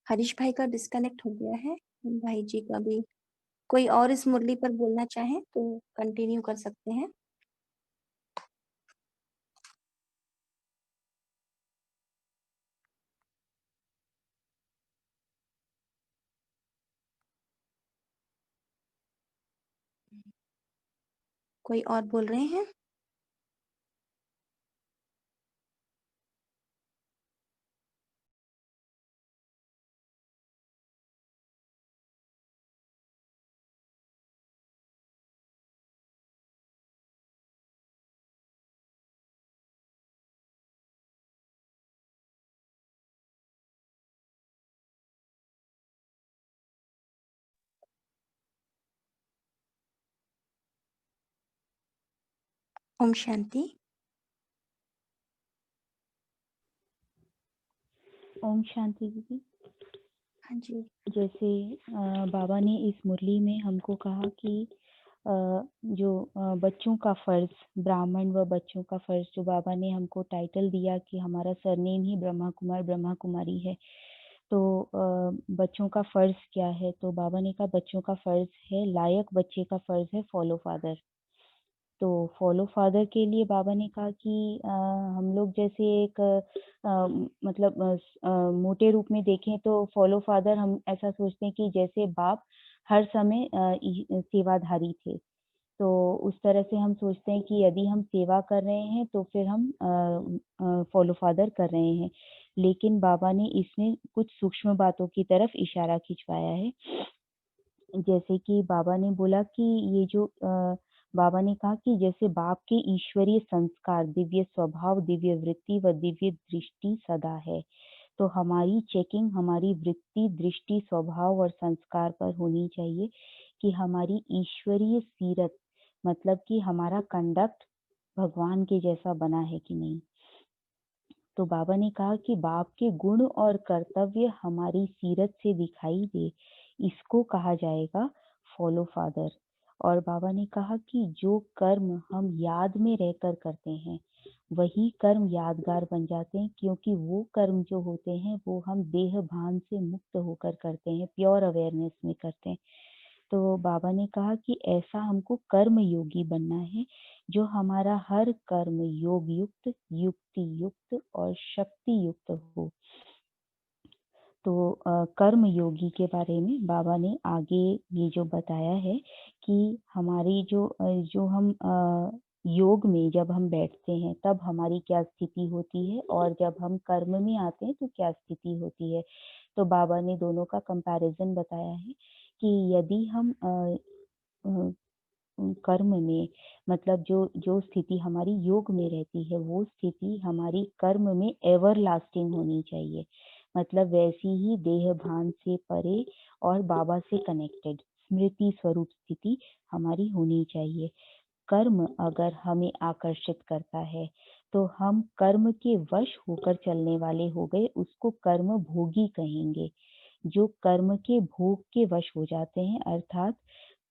हरीश भाई का डिस्कनेक्ट हो गया है। भाई जी का भी कोई और इस मुरली पर बोलना चाहे तो कंटिन्यू कर सकते हैं। कोई और बोल रहे हैं? ओम शांति। ओम शांति दीदी। हाँ जी। जैसे बाबा ने इस मुरली में हमको कहा कि जो बच्चों का फर्ज, ब्राह्मण व बच्चों का फर्ज, जो बाबा ने हमको टाइटल दिया कि हमारा सरनेम ही ब्रह्मा कुमार ब्रह्मा कुमारी है, तो बच्चों का फर्ज क्या है? तो बाबा ने कहा बच्चों का फर्ज है, लायक बच्चे का फर्ज है फॉलो फादर। तो फॉलो फादर के लिए बाबा ने कहा कि हम लोग जैसे एक मतलब मोटे रूप में देखें तो फॉलो फादर हम ऐसा सोचते हैं कि जैसे बाप हर समय सेवाधारी थे, तो उस तरह से हम सोचते हैं कि यदि हम सेवा कर रहे हैं तो फिर हम फॉलो फादर कर रहे हैं। लेकिन बाबा ने इसमें कुछ सूक्ष्म बातों की तरफ इशारा खिंचवाया है। जैसे कि बाबा ने बोला कि ये जो बाबा ने कहा कि जैसे बाप के ईश्वरीय संस्कार, दिव्य स्वभाव, दिव्य वृत्ति व दिव्य दृष्टि सदा है, तो हमारी चेकिंग हमारी वृत्ति, दृष्टि, स्वभाव और संस्कार पर होनी चाहिए कि हमारी ईश्वरीय सीरत, मतलब कि हमारा कंडक्ट भगवान के जैसा बना है कि नहीं। तो बाबा ने कहा कि बाप के गुण और कर्तव्य हमारी सीरत से दिखाई दे, इसको कहा जाएगा फॉलो फादर। और बाबा ने कहा कि जो कर्म हम याद में रहकर करते हैं वही कर्म यादगार बन जाते हैं, क्योंकि वो कर्म जो होते हैं वो हम देह भान से मुक्त होकर करते हैं, प्योर अवेयरनेस में करते हैं। तो बाबा ने कहा कि ऐसा हमको कर्म योगी बनना है, जो हमारा हर कर्म योग युक्त, युक्ति युक्त और शक्ति युक्त हो। तो कर्म योगी के बारे में बाबा ने आगे ये जो बताया है कि हमारी जो हम योग में जब हम बैठते हैं तब हमारी क्या स्थिति होती है और जब हम कर्म में आते हैं तो क्या स्थिति होती है। तो बाबा ने दोनों का कंपैरिजन बताया है कि यदि हम कर्म में, मतलब जो स्थिति हमारी योग में रहती है वो स्थिति हमारी कर्म में एवर लास्टिंग होनी चाहिए, मतलब वैसी ही देह भान से परे और बाबा से कनेक्टेड स्मृति स्वरूप स्थिति हमारी होनी चाहिए। कर्म अगर हमें आकर्षित करता है तो हम कर्म के वश होकर चलने वाले हो गए, उसको कर्म भोगी कहेंगे। जो कर्म के भोग के वश हो जाते हैं, अर्थात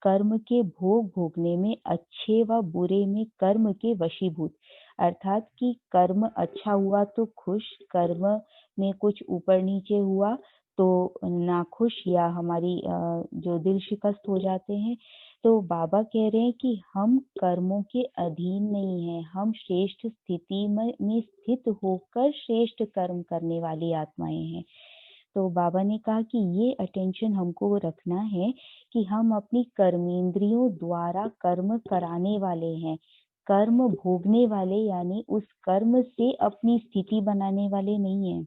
कर्म के भोग भोगने में, अच्छे व बुरे में कर्म के वशीभूत, अर्थात कि कर्म अच्छा हुआ तो खुश, कर्म में कुछ ऊपर नीचे हुआ तो नाखुश या हमारी जो दिल शिकस्त हो जाते हैं। तो बाबा कह रहे हैं कि हम कर्मों के अधीन नहीं हैं, हम श्रेष्ठ स्थिति में स्थित होकर श्रेष्ठ कर्म करने वाली आत्माएं हैं। तो बाबा ने कहा कि ये अटेंशन हमको रखना है कि हम अपनी कर्मेंद्रियों द्वारा कर्म कराने वाले हैं, कर्म भोगने वाले, यानी उस कर्म से अपनी स्थिति बनाने वाले नहीं हैं।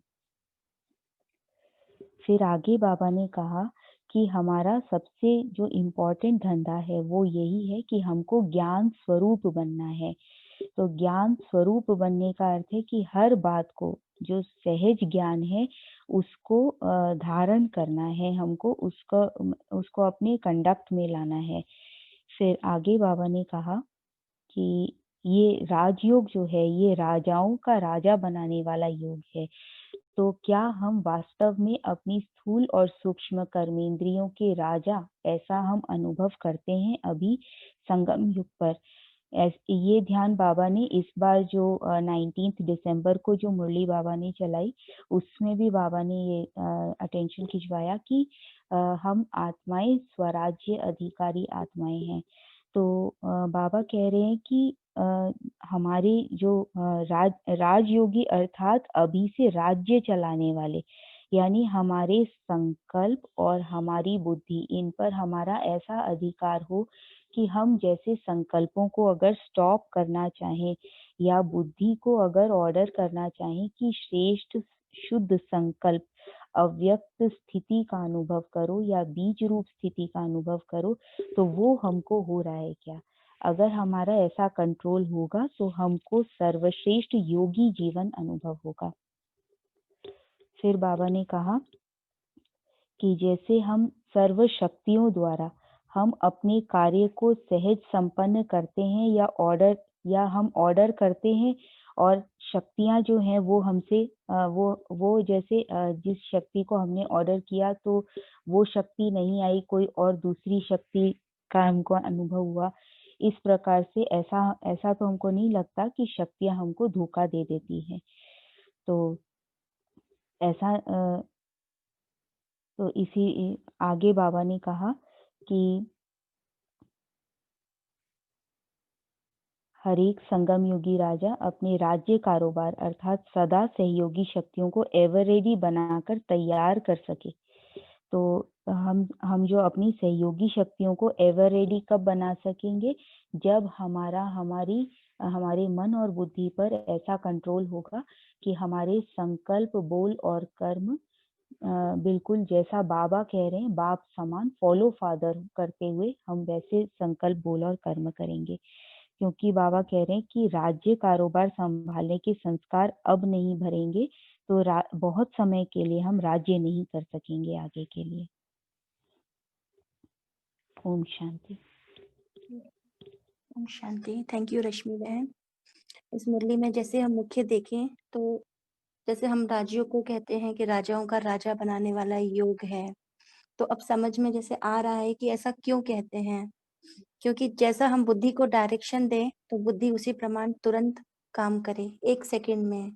फिर आगे बाबा ने कहा कि हमारा सबसे जो इम्पोर्टेंट धंधा है वो यही है कि हमको ज्ञान स्वरूप बनना है। तो ज्ञान स्वरूप बनने का अर्थ है कि हर बात को, जो सहज ज्ञान है उसको धारण करना है, हमको उसको अपने कंडक्ट में लाना है। फिर आगे बाबा ने कहा कि ये राजयोग जो है ये राजाओं का राजा बनाने वाला योग है। तो क्या हम वास्तव में अपनी स्थूल और सूक्ष्म कर्मेंद्रियों के राजा, ऐसा हम अनुभव करते हैं अभी संगम युग पर? ये ध्यान बाबा ने इस बार जो 19 दिसंबर को जो मुरली बाबा ने चलाई, उसमें भी बाबा ने ये अटेंशन खिंचवाया कि हम आत्माएं स्वराज्य अधिकारी आत्माएं हैं। तो बाबा कह रहे हैं कि हमारे जो राजयोगी अर्थात अभी से राज्य चलाने वाले, यानी हमारे संकल्प और हमारी बुद्धि, इन पर हमारा ऐसा अधिकार हो कि हम जैसे संकल्पों को अगर स्टॉप करना चाहें या बुद्धि को अगर ऑर्डर करना चाहें कि श्रेष्ठ शुद्ध संकल्प अव्यक्त स्थिति का अनुभव करो या बीज रूप स्थिति का अनुभव करो, तो वो हमको हो रहा है क्या? अगर हमारा ऐसा कंट्रोल होगा तो हमको सर्वश्रेष्ठ योगी जीवन अनुभव होगा। फिर बाबा ने कहा कि जैसे हम सर्व शक्तियों द्वारा हम अपने कार्य को सहज संपन्न करते हैं या हम ऑर्डर करते हैं और शक्तियां जो हैं वो हमसे वो जैसे जिस शक्ति को हमने ऑर्डर किया तो वो शक्ति नहीं आई, कोई और दूसरी शक्ति का हमको अनुभव हुआ। इस प्रकार से ऐसा तो हमको नहीं लगता कि शक्तियां हमको धोखा दे देती हैं। तो ऐसा तो इसी आगे बाबा ने कहा कि हर एक संगम योगी राजा अपने राज्य कारोबार अर्थात सदा सहयोगी शक्तियों को एवर रेडी बनाकर तैयार कर सके। तो हम जो अपनी सहयोगी शक्तियों को एवर रेडी कब बना सकेंगे? जब हमारे मन और बुद्धि पर ऐसा कंट्रोल होगा कि हमारे संकल्प, बोल और कर्म बिल्कुल जैसा बाबा कह रहे हैं, बाप समान फॉलो फादर करते हुए हम वैसे संकल्प, बोल और कर्म करेंगे। क्योंकि बाबा कह रहे हैं कि राज्य कारोबार संभालने के संस्कार अब नहीं भरेंगे तो बहुत समय के लिए हम राज्य नहीं कर सकेंगे आगे के लिए। ओम शांति। ओम शांति। थैंक यू रश्मि बहन। इस मुरली में जैसे हम मुख्य देखें तो जैसे हम राज्यों को कहते हैं कि राजाओं का राजा बनाने वाला योग है, तो अब समझ में जैसे आ रहा है कि ऐसा क्यों कहते हैं। क्योंकि जैसा हम बुद्धि को डायरेक्शन दें तो बुद्धि उसी प्रमाण तुरंत काम करे 1 सेकंड में।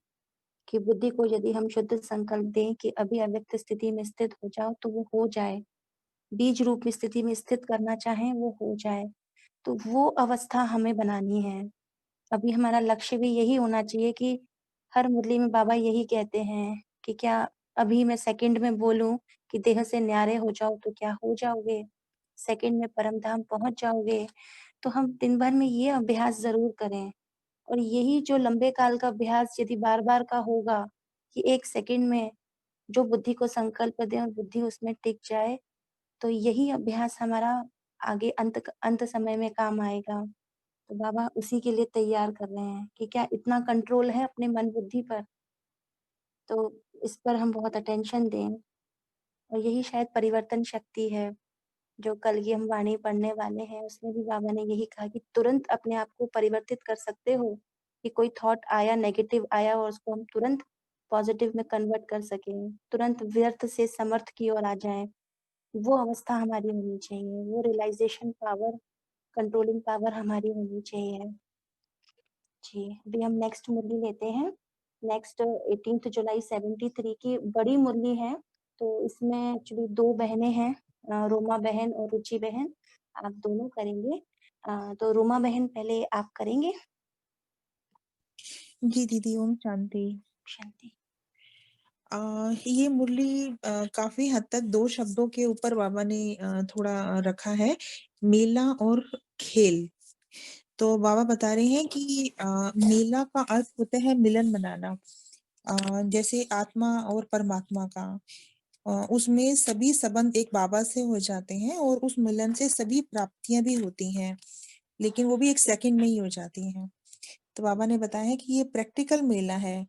कि बुद्धि को यदि हम शुद्ध संकल्प दें कि अभी अव्यक्त स्थिति में स्थित हो जाओ तो वो हो जाए, बीज रूप में स्थिति में स्थित करना चाहें वो हो जाए, तो वो अवस्था हमें बनानी है। अभी हमारा लक्ष्य भी यही होना चाहिए कि हर मुरली में बाबा यही कहते हैं कि क्या अभी मैं सेकंड में बोलूं कि देह से न्यारे हो जाओ तो क्या हो जाओगे, सेकंड में परम धाम पहुंच जाओगे। तो हम दिन भर में ये अभ्यास जरूर करें और यही जो लंबे काल का अभ्यास यदि बार बार का होगा कि 1 सेकंड में जो बुद्धि को संकल्प दें और बुद्धि उसमें टिक जाए, तो यही अभ्यास हमारा आगे अंत समय में काम आएगा। तो बाबा उसी के लिए तैयार कर रहे हैं कि क्या इतना कंट्रोल है अपने मन बुद्धि पर, तो इस पर हम बहुत अटेंशन दें। और यही शायद परिवर्तन शक्ति है जो कल की हम वाणी पढ़ने वाले हैं, उसमें भी बाबा ने यही कहा कि तुरंत अपने आप को परिवर्तित कर सकते हो कि कोई थॉट आया, नेगेटिव आया और उसको हम तुरंत पॉजिटिव में कन्वर्ट कर सकें, तुरंत व्यर्थ से समर्थ की ओर आ जाएं। वो अवस्था हमारी होनी चाहिए, वो रियलाइजेशन पावर, कंट्रोलिंग पावर हमारी होनी चाहिए। जी, अभी हम नेक्स्ट मुरली लेते हैं। नेक्स्ट 18 जुलाई 73 की बड़ी मुरली है। तो इसमें एक्चुअली 2 बहनें हैं, रोमा बहन और रुचि बहन, आप दोनों करेंगे। तो रोमा बहन पहले आप करेंगे। जी दीदी, ओम शांति। शांति। ये मुरली काफी हद तक 2 शब्दों के ऊपर बाबा ने थोड़ा रखा है, मेला और खेल। तो बाबा बता रहे हैं कि मेला का अर्थ होता है मिलन बनाना, जैसे आत्मा और परमात्मा का। उसमें सभी संबंध एक बाबा से हो जाते हैं और उस मिलन से सभी प्राप्तियां भी होती हैं, लेकिन वो भी 1 सेकंड में ही हो जाती हैं। तो बाबा ने बताया है कि ये प्रैक्टिकल मेला है,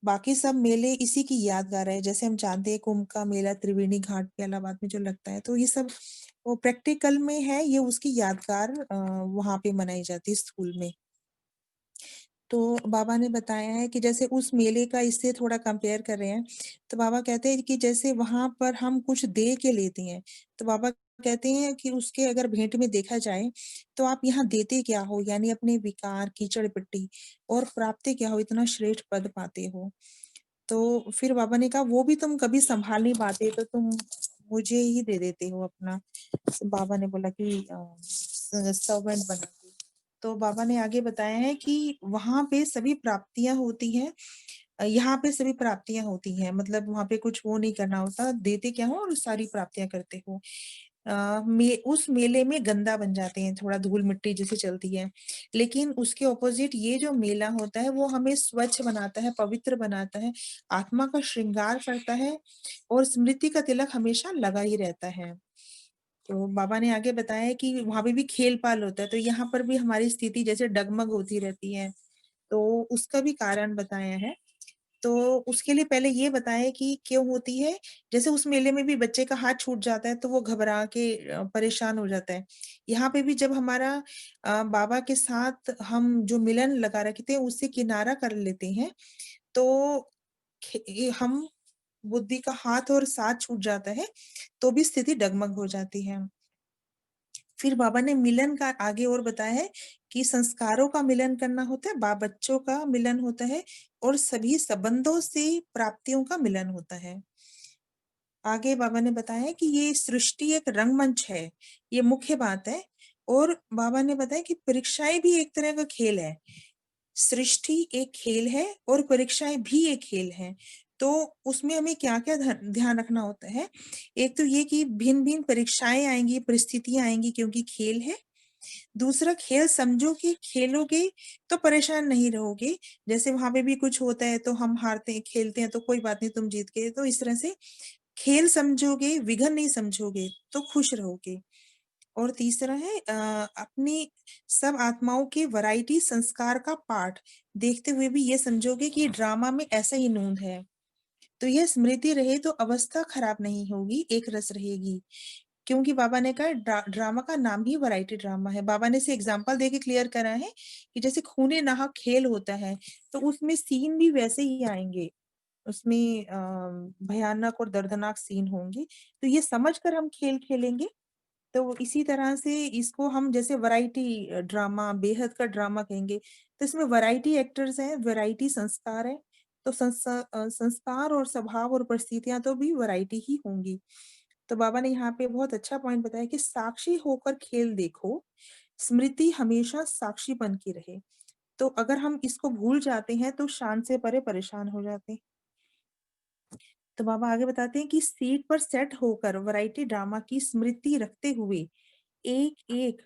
बाकी सब मेले इसी की यादगार है। जैसे हम जानते हैं कुंभ का मेला त्रिवेणी घाट पे इलाहाबाद में जो लगता है, तो ये सब वो प्रैक्टिकल में है, ये उसकी यादगार वहां पे मनाई जाती है स्कूल में। तो बाबा ने बताया है कि जैसे उस मेले का इससे थोड़ा कंपेयर कर रहे हैं, तो बाबा कहते हैं कि जैसे वहां पर हम कुछ दे के लेते हैं, तो बाबा कहते हैं कि उसके अगर भेंट में देखा जाए तो आप यहाँ देते क्या हो, यानी अपने विकार, कीचड़ पिट्टी, और प्राप्ति क्या हो, इतना श्रेष्ठ पद पाते हो। तो फिर बाबा ने कहा वो भी तुम कभी संभाल नहीं पाते तो तुम मुझे ही दे देते हो अपना। तो बाबा ने बोला कि सर्वेंट बना के। तो बाबा ने आगे बताया है कि वहां पे सभी प्राप्तियां होती हैं, यहाँ पे सभी प्राप्तियां होती हैं, मतलब वहां पे कुछ वो नहीं करना होता, देते क्या हो और सारी प्राप्तियां करते हो। उस मेले में गंदा बन जाते हैं, थोड़ा धूल मिट्टी जैसे चलती है, लेकिन उसके ऑपोजिट ये जो मेला होता है वो हमें स्वच्छ बनाता है, पवित्र बनाता है, आत्मा का श्रृंगार करता है और स्मृति का तिलक हमेशा लगा ही रहता है। तो बाबा ने आगे बताया है कि वहां पे भी खेल पाल होता है, तो यहाँ पर भी हमारी स्थिति जैसे डगमग होती रहती है, तो उसका भी कारण बताया है। तो उसके लिए पहले ये बताया कि क्यों होती है। जैसे उस मेले में भी बच्चे का हाथ छूट जाता है तो वो घबरा के परेशान हो जाता है। यहाँ पे भी जब हमारा बाबा के साथ हम जो मिलन लगा रखते हैं उससे किनारा कर लेते हैं, तो हम बुद्धि का हाथ और साथ छूट जाता है तो भी स्थिति डगमग हो जाती है। फिर बाबा ने मिलन का आगे और बताया है कि संस्कारों का मिलन करना होता है, बाप बच्चों का मिलन होता है और सभी संबंधों से प्राप्तियों का मिलन होता है। आगे बाबा ने बताया है कि ये सृष्टि एक रंगमंच है, ये मुख्य बात है। और बाबा ने बताया कि परीक्षाएं भी एक तरह का खेल है, सृष्टि एक खेल है और परीक्षाएं भी एक खेल है। तो उसमें हमें क्या क्या ध्यान रखना होता है, एक तो ये कि भिन्न भिन्न परीक्षाएं आएंगी, परिस्थितियां आएंगी क्योंकि खेल है। दूसरा, खेल समझोगे, खेलोगे तो परेशान नहीं रहोगे, जैसे वहां पे भी कुछ होता है तो हम हारते हैं, खेलते हैं तो कोई बात नहीं तुम जीत गए, तो इस तरह से खेल समझोगे, विघन नहीं समझोगे तो खुश रहोगे। और तीसरा है अपनी सब आत्माओं के वैरायटी संस्कार का पाठ देखते हुए भी ये समझोगे कि ड्रामा में ऐसा ही नूंद है, तो यह स्मृति रहे तो अवस्था खराब नहीं होगी, एक रस रहेगी। क्योंकि बाबा ने कहा ड्रामा का नाम ही वैरायटी ड्रामा है। बाबा ने से एग्जांपल देके क्लियर करा है कि जैसे खूने नाहक खेल होता है तो उसमें सीन भी वैसे ही आएंगे, उसमें भयानक और दर्दनाक सीन होंगे, तो ये समझकर हम खेल खेलेंगे। तो इसी तरह से इसको हम जैसे वैरायटी ड्रामा, बेहद का ड्रामा कहेंगे, तो इसमें वैरायटी एक्टर्स हैं, वैरायटी संस्कार है, तो संस्कार और स्वभाव और परिस्थितियां तो भी वैरायटी ही होंगी। तो बाबा ने यहाँ पे बहुत अच्छा पॉइंट बताया कि साक्षी होकर खेल देखो, स्मृति हमेशा साक्षी बन की रहे। तो अगर हम इसको भूल जाते हैं तो शान से परे परेशान हो जाते हैं। तो बाबा आगे बताते हैं कि सीट पर सेट होकर वैरायटी ड्रामा की स्मृति रखते हुए एक एक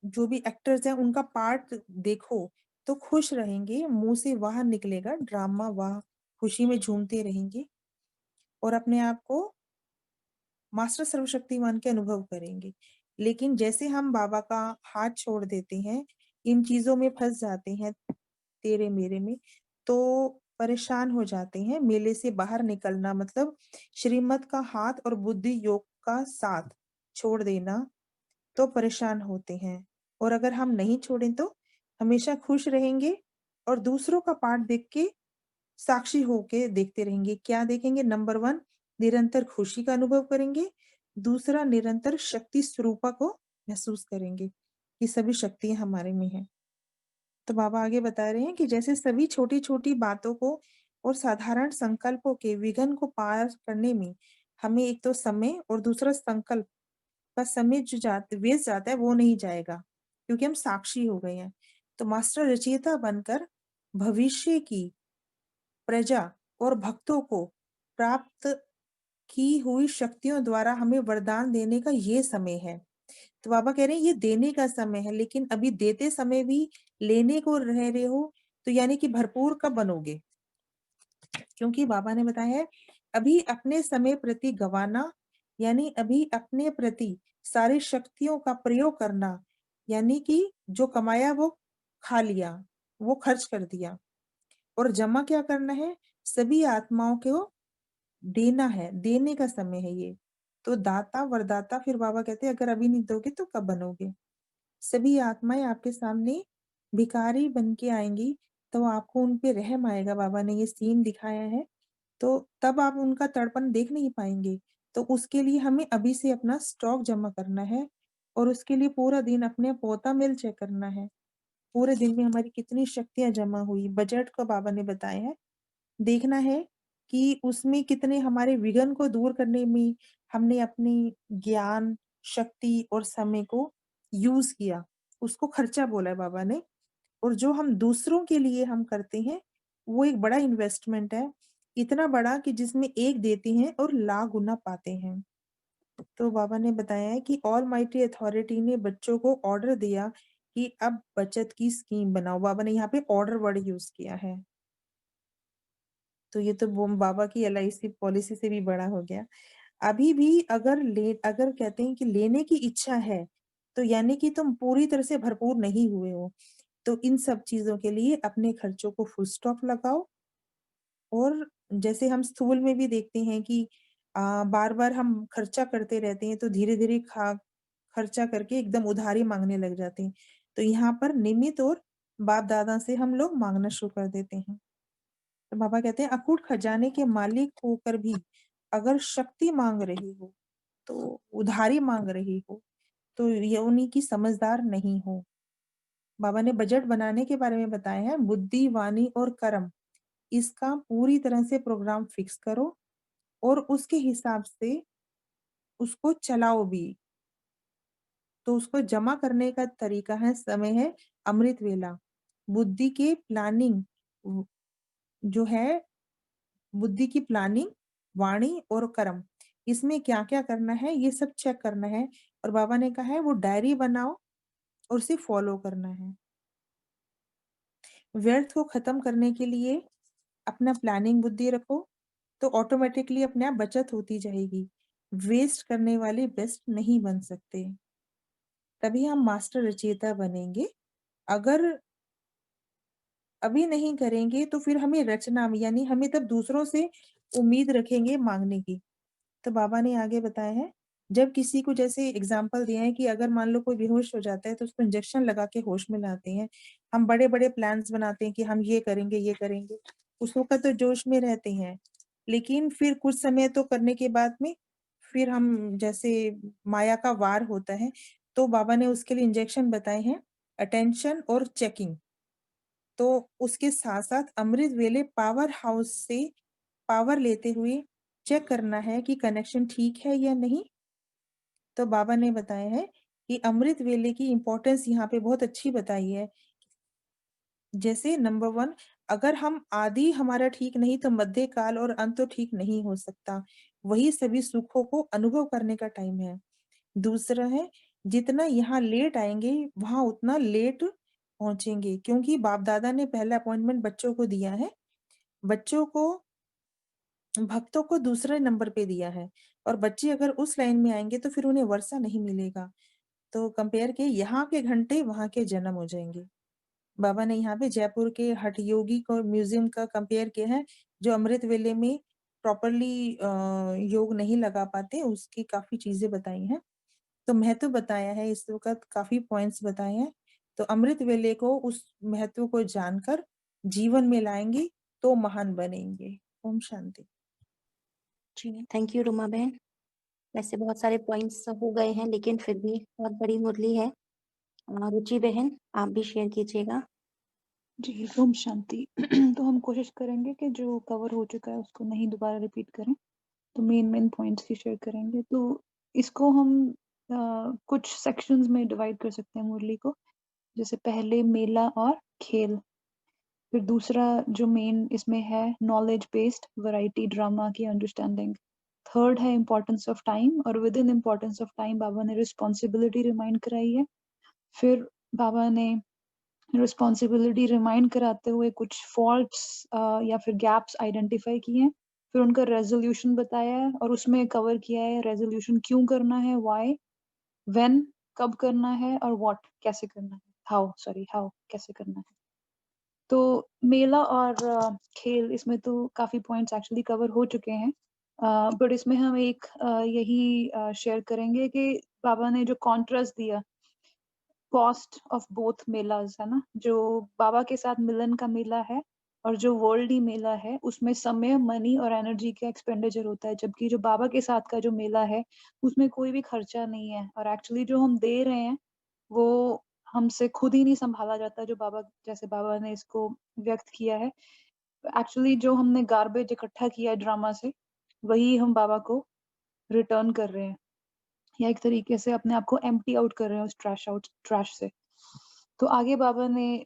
जो भी एक्टर्स हैं उनका पार्ट देखो तो खुश रहेंगे, मुंह से वाह निकलेगा ड्रामा वाह, खुशी में झूमते रहेंगे और अपने आप को मास्टर सर्वशक्तिमान के अनुभव करेंगे। लेकिन जैसे हम बाबा का हाथ छोड़ देते हैं, इन चीजों में फंस जाते हैं तेरे मेरे में, तो परेशान हो जाते हैं। मेले से बाहर निकलना मतलब श्रीमत का हाथ और बुद्धि योग का साथ छोड़ देना, तो परेशान होते हैं। और अगर हम नहीं छोड़ें तो हमेशा खुश रहेंगे और दूसरों का पाठ देख के साक्षी होके देखते रहेंगे। क्या देखेंगे? नंबर 1, निरंतर खुशी का अनुभव करेंगे। दूसरा, निरंतर शक्ति स्वरूपा को महसूस करेंगे कि सभी शक्तियां हमारे में हैं। तो बाबा आगे बता रहे हैं कि जैसे सभी छोटी छोटी बातों को और साधारण संकल्पों के विघन को पार करने में हमें एक तो समय और दूसरा संकल्प का समय जो वेस्ट जाता है वो नहीं जाएगा, क्योंकि हम साक्षी हो गए हैं। तो मास्टर रचयिता बनकर भविष्य की प्रजा और भक्तों को प्राप्त की हुई शक्तियों द्वारा हमें वरदान देने का ये समय है। तो बाबा कह रहे हैं ये देने का समय है, लेकिन अभी देते समय भी लेने को रह रहे हो, तो यानी कि भरपूर कब बनोगे? क्योंकि बाबा ने बताया है अभी अपने समय प्रति गवाना, यानी अभी अपने प्रति सारी शक्तियों का प्रयोग करना, यानी कि जो कमाया वो खा लिया, वो खर्च कर दिया, और जमा क्या करना है? सभी आत्माओं को देना है, देने का समय है ये। तो दाता वरदाता, फिर बाबा कहते हैं अगर अभी नहीं दोगे तो कब बनोगे? सभी आत्माएं आपके सामने भिखारी बन के आएंगी तो आपको उन पे रहम आएगा। बाबा ने ये सीन दिखाया है, तो तब आप उनका तड़पन देख नहीं पाएंगे। तो उसके लिए हमें अभी से अपना स्टॉक जमा करना है और उसके लिए पूरा दिन अपने पोता मिल चेक करना है। पूरे दिन में हमारी कितनी शक्तियां जमा हुई, बजट को बाबा ने बताया है। देखना है कि उसमें कितने हमारे विघ्न को दूर करने में हमने अपनी ज्ञान, शक्ति और समय को यूज किया। उसको खर्चा बोला है बाबा ने। और जो हम दूसरों के लिए हम करते हैं, वो एक बड़ा इन्वेस्टमेंट है, इतना बड़ा कि जिसमें एक देते हैं और लाख गुना पाते हैं। तो बाबा ने बताया है कि ऑल माइटी अथॉरिटी ने बच्चों को ऑर्डर दिया कि अब बचत की स्कीम बनाओ। बाबा ने यहाँ पे ऑर्डर वर्ड यूज किया है। तो ये तो बाबा की LIC पॉलिसी से भी बड़ा हो गया। अभी भी अगर कहते हैं कि लेने की इच्छा है, तो यानी कि तुम पूरी तरह से भरपूर नहीं हुए हो। तो इन सब चीजों के लिए अपने खर्चों को फुल स्टॉप लगाओ। और जैसे हम स्थूल में भी देखते हैं कि बार बार हम खर्चा करते रहते हैं, तो धीरे धीरे खर्चा करके एकदम उधारी मांगने लग जाते हैं। तो यहाँ पर निमित और बाप दादा से हम लोग मांगना शुरू कर देते हैं। तो बाबा कहते हैं अकूट खजाने के मालिक होकर भी अगर शक्ति मांग रही हो, तो उधारी मांग रही हो, तो ये उन्हीं की समझदार नहीं हो। बाबा ने बजट बनाने के बारे में बताया है, बुद्धि, वाणी और कर्म, इसका पूरी तरह से प्रोग्राम फिक्स करो और उसके हिसाब से उसको चलाओ भी। तो उसको जमा करने का तरीका है, समय है अमृत वेला। बुद्धि के प्लानिंग जो है, बुद्धि की प्लानिंग, वाणी और कर्म, इसमें क्या क्या करना है ये सब चेक करना है। और बाबा ने कहा है वो डायरी बनाओ और उसे फॉलो करना है। व्यर्थ को खत्म करने के लिए अपना प्लानिंग बुद्धि रखो, तो ऑटोमेटिकली अपने आप बचत होती जाएगी। वेस्ट करने वाले बेस्ट नहीं बन सकते, तभी हम मास्टर रचयिता बनेंगे। अगर अभी नहीं करेंगे तो फिर हमें रचना में, यानी हमें तब दूसरों से उम्मीद रखेंगे मांगने की। तो बाबा ने आगे बताया है, जब किसी को, जैसे एग्जाम्पल दिया है कि अगर मान लो कोई बेहोश हो जाता है तो उसको इंजेक्शन लगा के होश में लाते हैं। हम बड़े बड़े प्लान्स बनाते हैं कि हम ये करेंगे ये करेंगे, उस वक्त तो जोश में रहते हैं, लेकिन फिर कुछ समय तो करने के बाद में फिर हम, जैसे माया का वार होता है, तो बाबा ने उसके लिए इंजेक्शन बताए हैं, अटेंशन और चेकिंग। तो उसके साथ साथ अमृत वेले पावर हाउस से पावर लेते हुए चेक करना है कि कनेक्शन ठीक है या नहीं। तो बाबा ने बताया है कि अमृत वेले की इंपॉर्टेंस यहाँ पे बहुत अच्छी बताई है। जैसे नंबर 1, अगर हम आदि हमारा ठीक नहीं तो मध्य काल और अंत तो ठीक नहीं हो सकता। वही सभी सुखों को अनुभव करने का टाइम है। दूसरा है, जितना यहाँ लेट आएंगे वहां उतना लेट पहुंचेंगे, क्योंकि बाप दादा ने पहला अपॉइंटमेंट बच्चों को दिया है, बच्चों को, भक्तों को दूसरे नंबर पे दिया है। और बच्चे अगर उस लाइन में आएंगे तो फिर उन्हें वर्षा नहीं मिलेगा। तो कंपेयर के यहाँ के घंटे वहां के जन्म हो जाएंगे। बाबा ने यहाँ पे जयपुर के हठ योगी को म्यूजियम का कंपेयर किया है, जो अमृत वेले में प्रॉपरली योग नहीं लगा पाते, उसकी काफी चीजें बताई हैं। तो महत्व बताया है, इस वक्त काफी पॉइंट्स बताए हैं। तो अमृत वेले को, उस महत्व को जानकर जीवन में लाएंगे तो महान बनेंगे। ओम शांति। जी, थैंक यू रुमा बहन। वैसे बहुत सारे पॉइंट्स हो गए हैं, लेकिन फिर भी बहुत बड़ी मुरली है। रुचि बहन, आप भी शेयर कीजिएगा। जी, ओम शांति। तो हम कोशिश करेंगे कि जो कवर हो चुका है उसको नहीं दोबारा रिपीट करें, तो मेन पॉइंट्स ही शेयर करेंगे। तो इसको हम कुछ सेक्शंस में डिवाइड कर सकते हैं मुरली को। जैसे पहले मेला और खेल, फिर दूसरा जो मेन इसमें है नॉलेज बेस्ड वैरायटी ड्रामा की अंडरस्टैंडिंग, थर्ड है इम्पोर्टेंस ऑफ टाइम, और within importance of time बाबा ने रिस्पॉन्सिबिलिटी रिमाइंड कराई है। फिर बाबा ने रिस्पॉन्सिबिलिटी रिमाइंड कराते हुए कुछ फॉल्ट्स या फिर गैप्स आइडेंटिफाई किए हैं। फिर उनका रेजोल्यूशन बताया है और उसमें कवर किया है रेजोल्यूशन क्यों करना है, व्हाई, व्हेन कब करना है, और व्हाट कैसे करना है, हाउ कैसे करना है। तो मेला और खेल, इसमें तो काफी पॉइंट्स एक्चुअली कवर हो चुके हैं, बट इसमें हम एक यही शेयर करेंगे कि बाबा ने जो कॉन्ट्रास्ट दिया कॉस्ट ऑफ बोथ मेलाज है ना, जो बाबा के साथ मिलन का मेला है और जो वर्ल्डी मेला है उसमें समय, मनी और एनर्जी का एक्सपेंडिचर होता है, जबकि जो बाबा के साथ का जो मेला है उसमें कोई भी खर्चा नहीं है और एक्चुअली जो हम दे रहे हैं वो हमसे खुद ही नहीं संभाला जाता, जो बाबा जैसे बाबा ने इसको व्यक्त किया है। एक्चुअली जो हमने गार्बेज इकट्ठा किया है ड्रामा से, वही हम बाबा को रिटर्न कर रहे हैं, या एक तरीके से अपने आप को एम्प्टी आउट कर रहे हैं उस ट्रैश से। तो आगे बाबा ने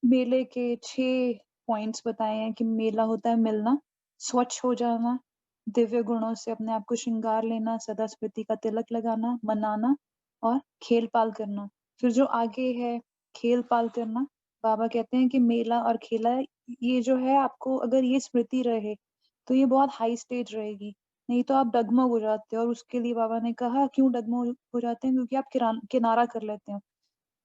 मेले के 6 पॉइंट्स बताए हैं कि मेला होता है मिलना, स्वच्छ हो जाना, दिव्य गुणों से अपने आप को श्रृंगार लेना, सदा स्मृति का तिलक लगाना, मनाना और खेल पाल करना। फिर जो आगे है खेल पाल करना, बाबा कहते हैं कि मेला और खेला ये जो है, आपको अगर ये स्मृति रहे तो ये बहुत हाई स्टेज रहेगी, नहीं तो आप डगमग हो जाते हो। और उसके लिए बाबा ने कहा क्यों डगमग हो जाते हैं, क्योंकि आप किनारा कर लेते हो।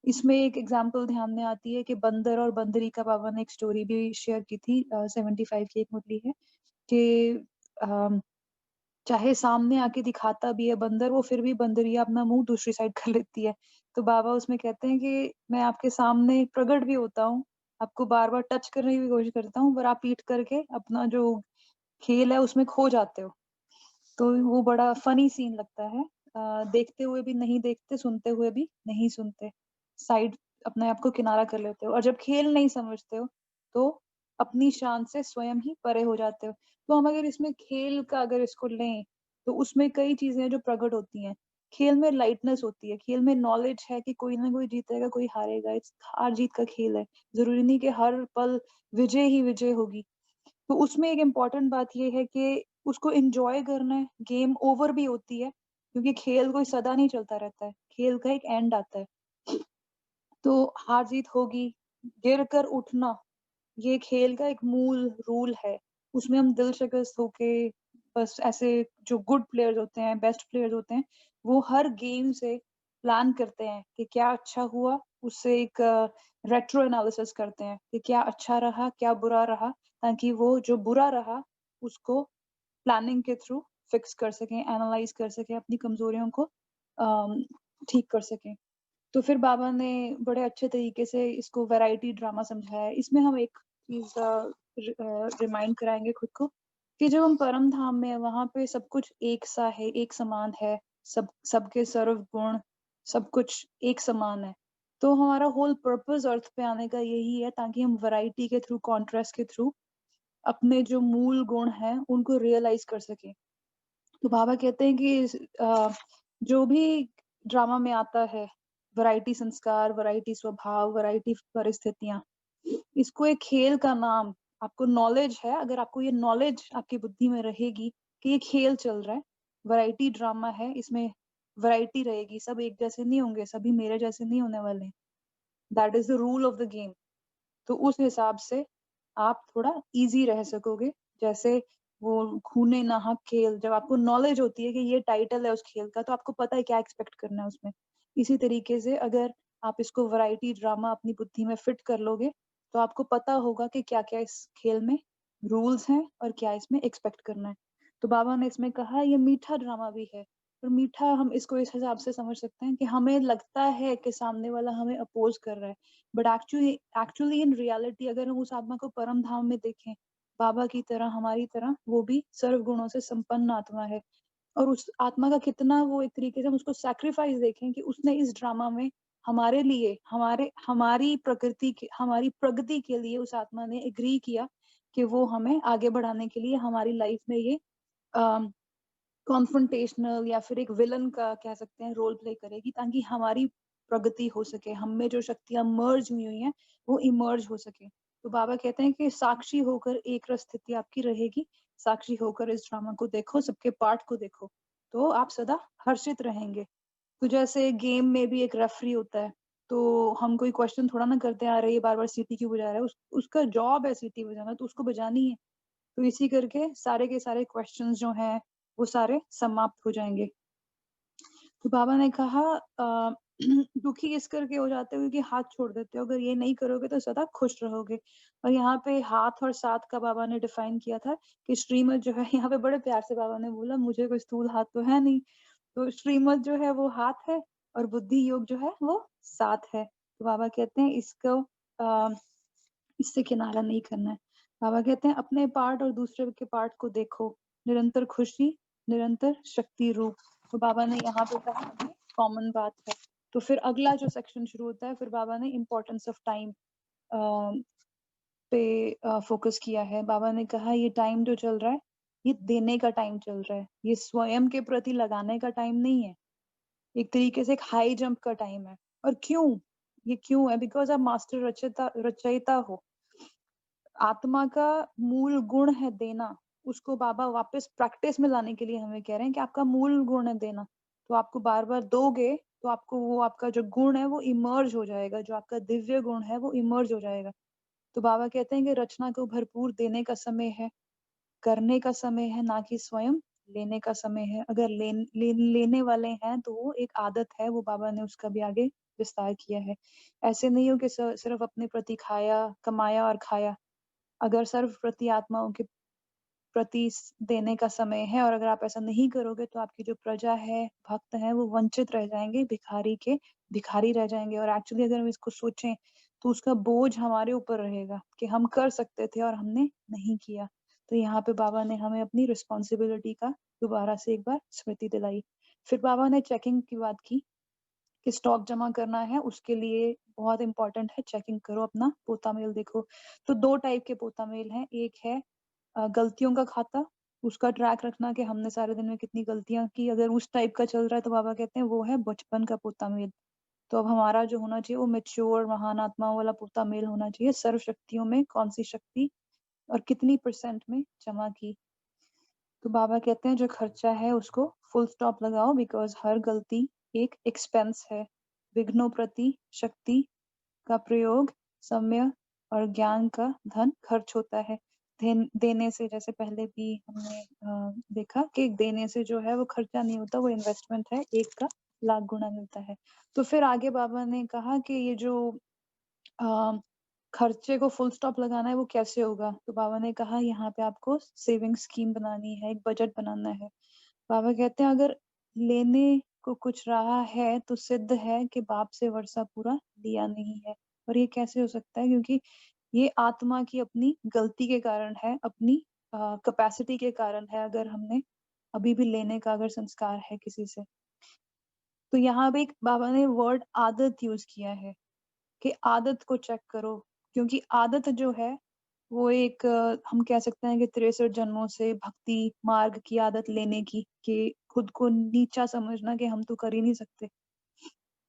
इसमें एक एग्जाम्पल ध्यान में आती है कि बंदर और बंदरी का बाबा ने एक स्टोरी भी शेयर की थी, 75 की एक मुरली है कि चाहे सामने आके दिखाता भी है बंदर, वो फिर भी बंदरिया अपना मुंह दूसरी साइड कर लेती है। तो बाबा उसमें कहते हैं कि मैं आपके सामने प्रकट भी होता हूँ, आपको बार बार टच करने की भी कोशिश करता हूँ, पर आप पीट करके अपना जो खेल है उसमें खो जाते हो। तो वो बड़ा फनी सीन लगता है, देखते हुए भी नहीं देखते, सुनते हुए भी नहीं सुनते, साइड अपने आप को किनारा कर लेते हो, और जब खेल नहीं समझते हो तो अपनी शान से स्वयं ही परे हो जाते हो। तो हम अगर इसमें खेल का अगर इसको लें तो उसमें कई चीजें हैं जो प्रकट होती हैं। खेल में लाइटनेस होती है, खेल में नॉलेज है कि कोई ना कोई जीतेगा कोई हारेगा, इस हार जीत का खेल है, जरूरी नहीं कि हर पल विजय ही विजय होगी। तो उसमें एक इम्पॉर्टेंट बात ये है कि उसको एंजॉय करना है, गेम ओवर भी होती है क्योंकि खेल कोई सदा नहीं चलता रहता है, खेल का एक एंड आता है। तो हार जीत होगी, गिर कर उठना, ये खेल का एक मूल रूल है। उसमें हम दिल शिकस्त होके, बस ऐसे जो गुड प्लेयर्स होते हैं, बेस्ट प्लेयर्स होते हैं, वो हर गेम से प्लान करते हैं कि क्या अच्छा हुआ, उससे एक रेट्रो एनालिसिस करते हैं कि क्या अच्छा रहा क्या बुरा रहा, ताकि वो जो बुरा रहा उसको प्लानिंग के थ्रू फिक्स कर सकें, एनालाइज कर सकें, अपनी कमजोरियों को ठीक कर सकें। तो फिर बाबा ने बड़े अच्छे तरीके से इसको वैरायटी ड्रामा समझाया है। इसमें हम एक चीज रिमाइंड कराएंगे खुद को कि जब हम परम धाम में है वहां पे सब कुछ एक सा है, एक समान है, सबके सर्व गुण, सब कुछ एक समान है। तो हमारा होल पर्पस अर्थ पे आने का यही है, ताकि हम वैरायटी के थ्रू, कॉन्ट्रास्ट के थ्रू अपने जो मूल गुण हैं उनको रियलाइज कर सके। तो बाबा कहते हैं कि जो भी ड्रामा में आता है, वैरायटी संस्कार, वैरायटी स्वभाव, वैरायटी परिस्थितियां, इसको एक खेल का नाम, आपको नॉलेज है, अगर आपको ये नॉलेज आपकी बुद्धि में रहेगी कि ये खेल चल रहा है, वैरायटी ड्रामा है, इसमें वैरायटी रहेगी, सब एक जैसे नहीं होंगे, सभी मेरे जैसे नहीं होने वाले, that is the rule of the game. तो उस हिसाब से आप थोड़ा इजी रह सकोगे। जैसे वो खूने नाहक खेल, जब आपको नॉलेज होती है कि ये टाइटल है उस खेल का, तो आपको पता है क्या एक्सपेक्ट करना है उसमें। इसी तरीके से अगर आप इसको वैरायटी ड्रामा अपनी बुद्धि में फिट कर लोगे तो आपको पता होगा कि क्या क्या इस खेल में रूल्स हैं और क्या इसमें एक्सपेक्ट करना है। तो बाबा ने इसमें कहा ये मीठा ड्रामा भी है, और मीठा हम इसको इस हिसाब से समझ सकते हैं कि हमें लगता है कि सामने वाला हमें अपोज कर रहा है, बट एक्चुअली इन रियलिटी अगर हम उस आत्मा को परम धाम में देखें, बाबा की तरह, हमारी तरह, वो भी सर्व गुणों से संपन्न आत्मा है। और उस आत्मा का कितना वो एक तरीके से हम उसको सैक्रिफाइस देखें कि उसने इस ड्रामा में हमारे लिए, हमारी प्रगति के लिए उस आत्मा ने एग्री किया कि वो हमें आगे बढ़ाने के लिए हमारी लाइफ में ये कॉन्फ्रंटेशनल या फिर एक विलन का कह सकते हैं रोल प्ले करेगी, ताकि हमारी प्रगति हो सके, हम में जो शक्तियां मर्ज हुई हैं वो इमर्ज हो सके। तो बाबा कहते हैं कि साक्षी होकर एक रस स्थिति आपकी रहेगी, साक्षी होकर इस ड्रामा को देखो, सबके पार्ट को देखो, तो आप सदा हर्षित रहेंगे। तो जैसे गेम में भी एक रेफरी होता है, तो हम कोई क्वेश्चन थोड़ा ना करते आ रहे हैं बार बार सीटी क्यों बजा रहा है, उसका जॉब है सीटी बजाना, तो उसको बजानी है। तो इसी करके सारे के सारे क्वेश्चंस जो हैं वो सारे समाप्त हो जाएंगे। तो बाबा ने कहा दुखी इस करके हो जाते हो कि हाथ छोड़ देते हो, अगर ये नहीं करोगे तो सदा खुश रहोगे। और यहाँ पे हाथ और साथ का बाबा ने डिफाइन किया था कि श्रीमत जो है, यहाँ पे बड़े प्यार से बाबा ने बोला मुझे कोई स्थूल हाथ तो है नहीं, तो श्रीमत जो है वो हाथ है और बुद्धि योग जो है वो 7 है। तो बाबा कहते हैं इसको इससे किनारा नहीं करना है। बाबा कहते हैं अपने पार्ट और दूसरे के पार्ट को देखो, निरंतर खुशी, निरंतर शक्ति रूप। तो बाबा ने यहाँ पे कहा कॉमन बात है। तो फिर अगला जो सेक्शन शुरू होता है, फिर बाबा ने इम्पोर्टेंस ऑफ टाइम पे फोकस किया है। बाबा ने कहा ये टाइम जो चल रहा है ये देने का टाइम चल रहा है, ये स्वयं के प्रति लगाने का टाइम नहीं है, एक तरीके से एक हाई जंप का टाइम है। और क्यों ये क्यों है? बिकॉज आप मास्टर रचयिता हो। आत्मा का मूल गुण है देना, उसको बाबा वापस प्रैक्टिस में लाने के लिए हमें कह रहे हैं कि आपका मूल गुण है देना। तो आपको बार बार दोगे तो आपको वो आपका जो गुण है वो इमर्ज हो जाएगा, जो आपका दिव्य गुण है वो इमर्ज हो जाएगा। तो बाबा कहते हैं कि रचना को भरपूर देने का समय है, करने का समय है, ना कि स्वयं लेने का समय है। अगर लेने वाले हैं तो वो एक आदत है, वो बाबा ने उसका भी आगे विस्तार किया है। ऐसे नहीं हो कि सिर्फ अपने प्रति खाया, कमाया और खाया। अगर सर्व प्रति आत्माओं के प्रति देने का समय है और अगर आप ऐसा नहीं करोगे तो आपकी जो प्रजा है, भक्त हैं, वो वंचित रह जाएंगे, भिखारी रह जाएंगे। और एक्चुअली अगर हम इसको सोचें तो उसका बोझ हमारे ऊपर रहेगा कि हम कर सकते थे और हमने नहीं किया। तो यहाँ पे बाबा ने हमें अपनी रिस्पॉन्सिबिलिटी का दोबारा से एक बार स्मृति दिलाई। फिर बाबा ने चेकिंग की बात की कि स्टॉक जमा करना है, उसके लिए बहुत इंपॉर्टेंट है चेकिंग करो, अपना पोता मेल देखो। तो 2 टाइप के पोता मेल हैं। एक है गलतियों का खाता, उसका ट्रैक रखना कि हमने सारे दिन में कितनी गलतियां की। अगर उस टाइप का चल रहा है तो बाबा कहते हैं वो है बचपन का पोता मेल। तो अब हमारा जो होना चाहिए वो मेच्योर महान आत्माओं वाला पोता मेल होना चाहिए। सर्व शक्तियों में कौन सी शक्ति और कितनी % में जमा की। तो बाबा कहते हैं जो खर्चा है उसको फुल स्टॉप लगाओ, बिकॉज हर गलती एक एक्सपेंस है। विघ्नों प्रति शक्ति का प्रयोग, समय और ज्ञान का धन खर्च होता है। देने से, जैसे पहले भी हमने देखा कि देने से जो है वो खर्चा नहीं होता, वो इन्वेस्टमेंट है, 1 का लाख गुना मिलता है। तो फिर आगे बाबा ने कहा कि ये जो खर्चे को फुल स्टॉप लगाना है वो कैसे होगा। तो बाबा ने कहा यहाँ पे आपको सेविंग स्कीम बनानी है, एक बजट बनाना है। बाबा कहते हैं अगर लेने को कुछ रहा है तो सिद्ध है कि बाप से वर्षा पूरा लिया नहीं है। और ये कैसे हो सकता है? क्योंकि ये आत्मा की अपनी गलती के कारण है, अपनी कैपेसिटी के कारण है। अगर हमने अभी भी लेने का अगर संस्कार है किसी से, तो यहाँ पे एक बाबा ने वर्ड आदत यूज किया है कि आदत को चेक करो। क्योंकि आदत जो है वो एक हम कह सकते हैं कि 63 जन्मों से भक्ति मार्ग की आदत लेने की, कि खुद को नीचा समझना कि हम तो कर ही नहीं सकते,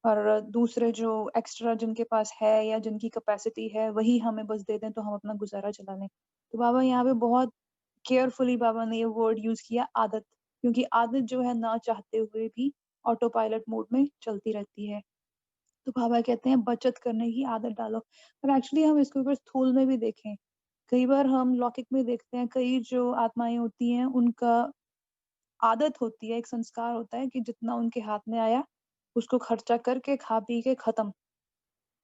और दूसरे जो एक्स्ट्रा जिनके पास है या जिनकी कैपेसिटी है वही हमें बस दे दें तो हम अपना गुजारा चला लें। तो बाबा यहाँ पे बहुत केयरफुली बाबा ने ये वर्ड यूज किया आदत, क्योंकि आदत जो है ना चाहते हुए भी ऑटो पायलट मोड में चलती रहती है। तो बाबा कहते हैं बचत करने की आदत डालो। और एक्चुअली हम इसको अगर स्थूल में भी देखें, कई बार हम लौकिक में देखते हैं, कई जो आत्माएं होती हैं उनका आदत होती है, एक संस्कार होता है कि जितना उनके हाथ में आया उसको खर्चा करके खा पी के खत्म।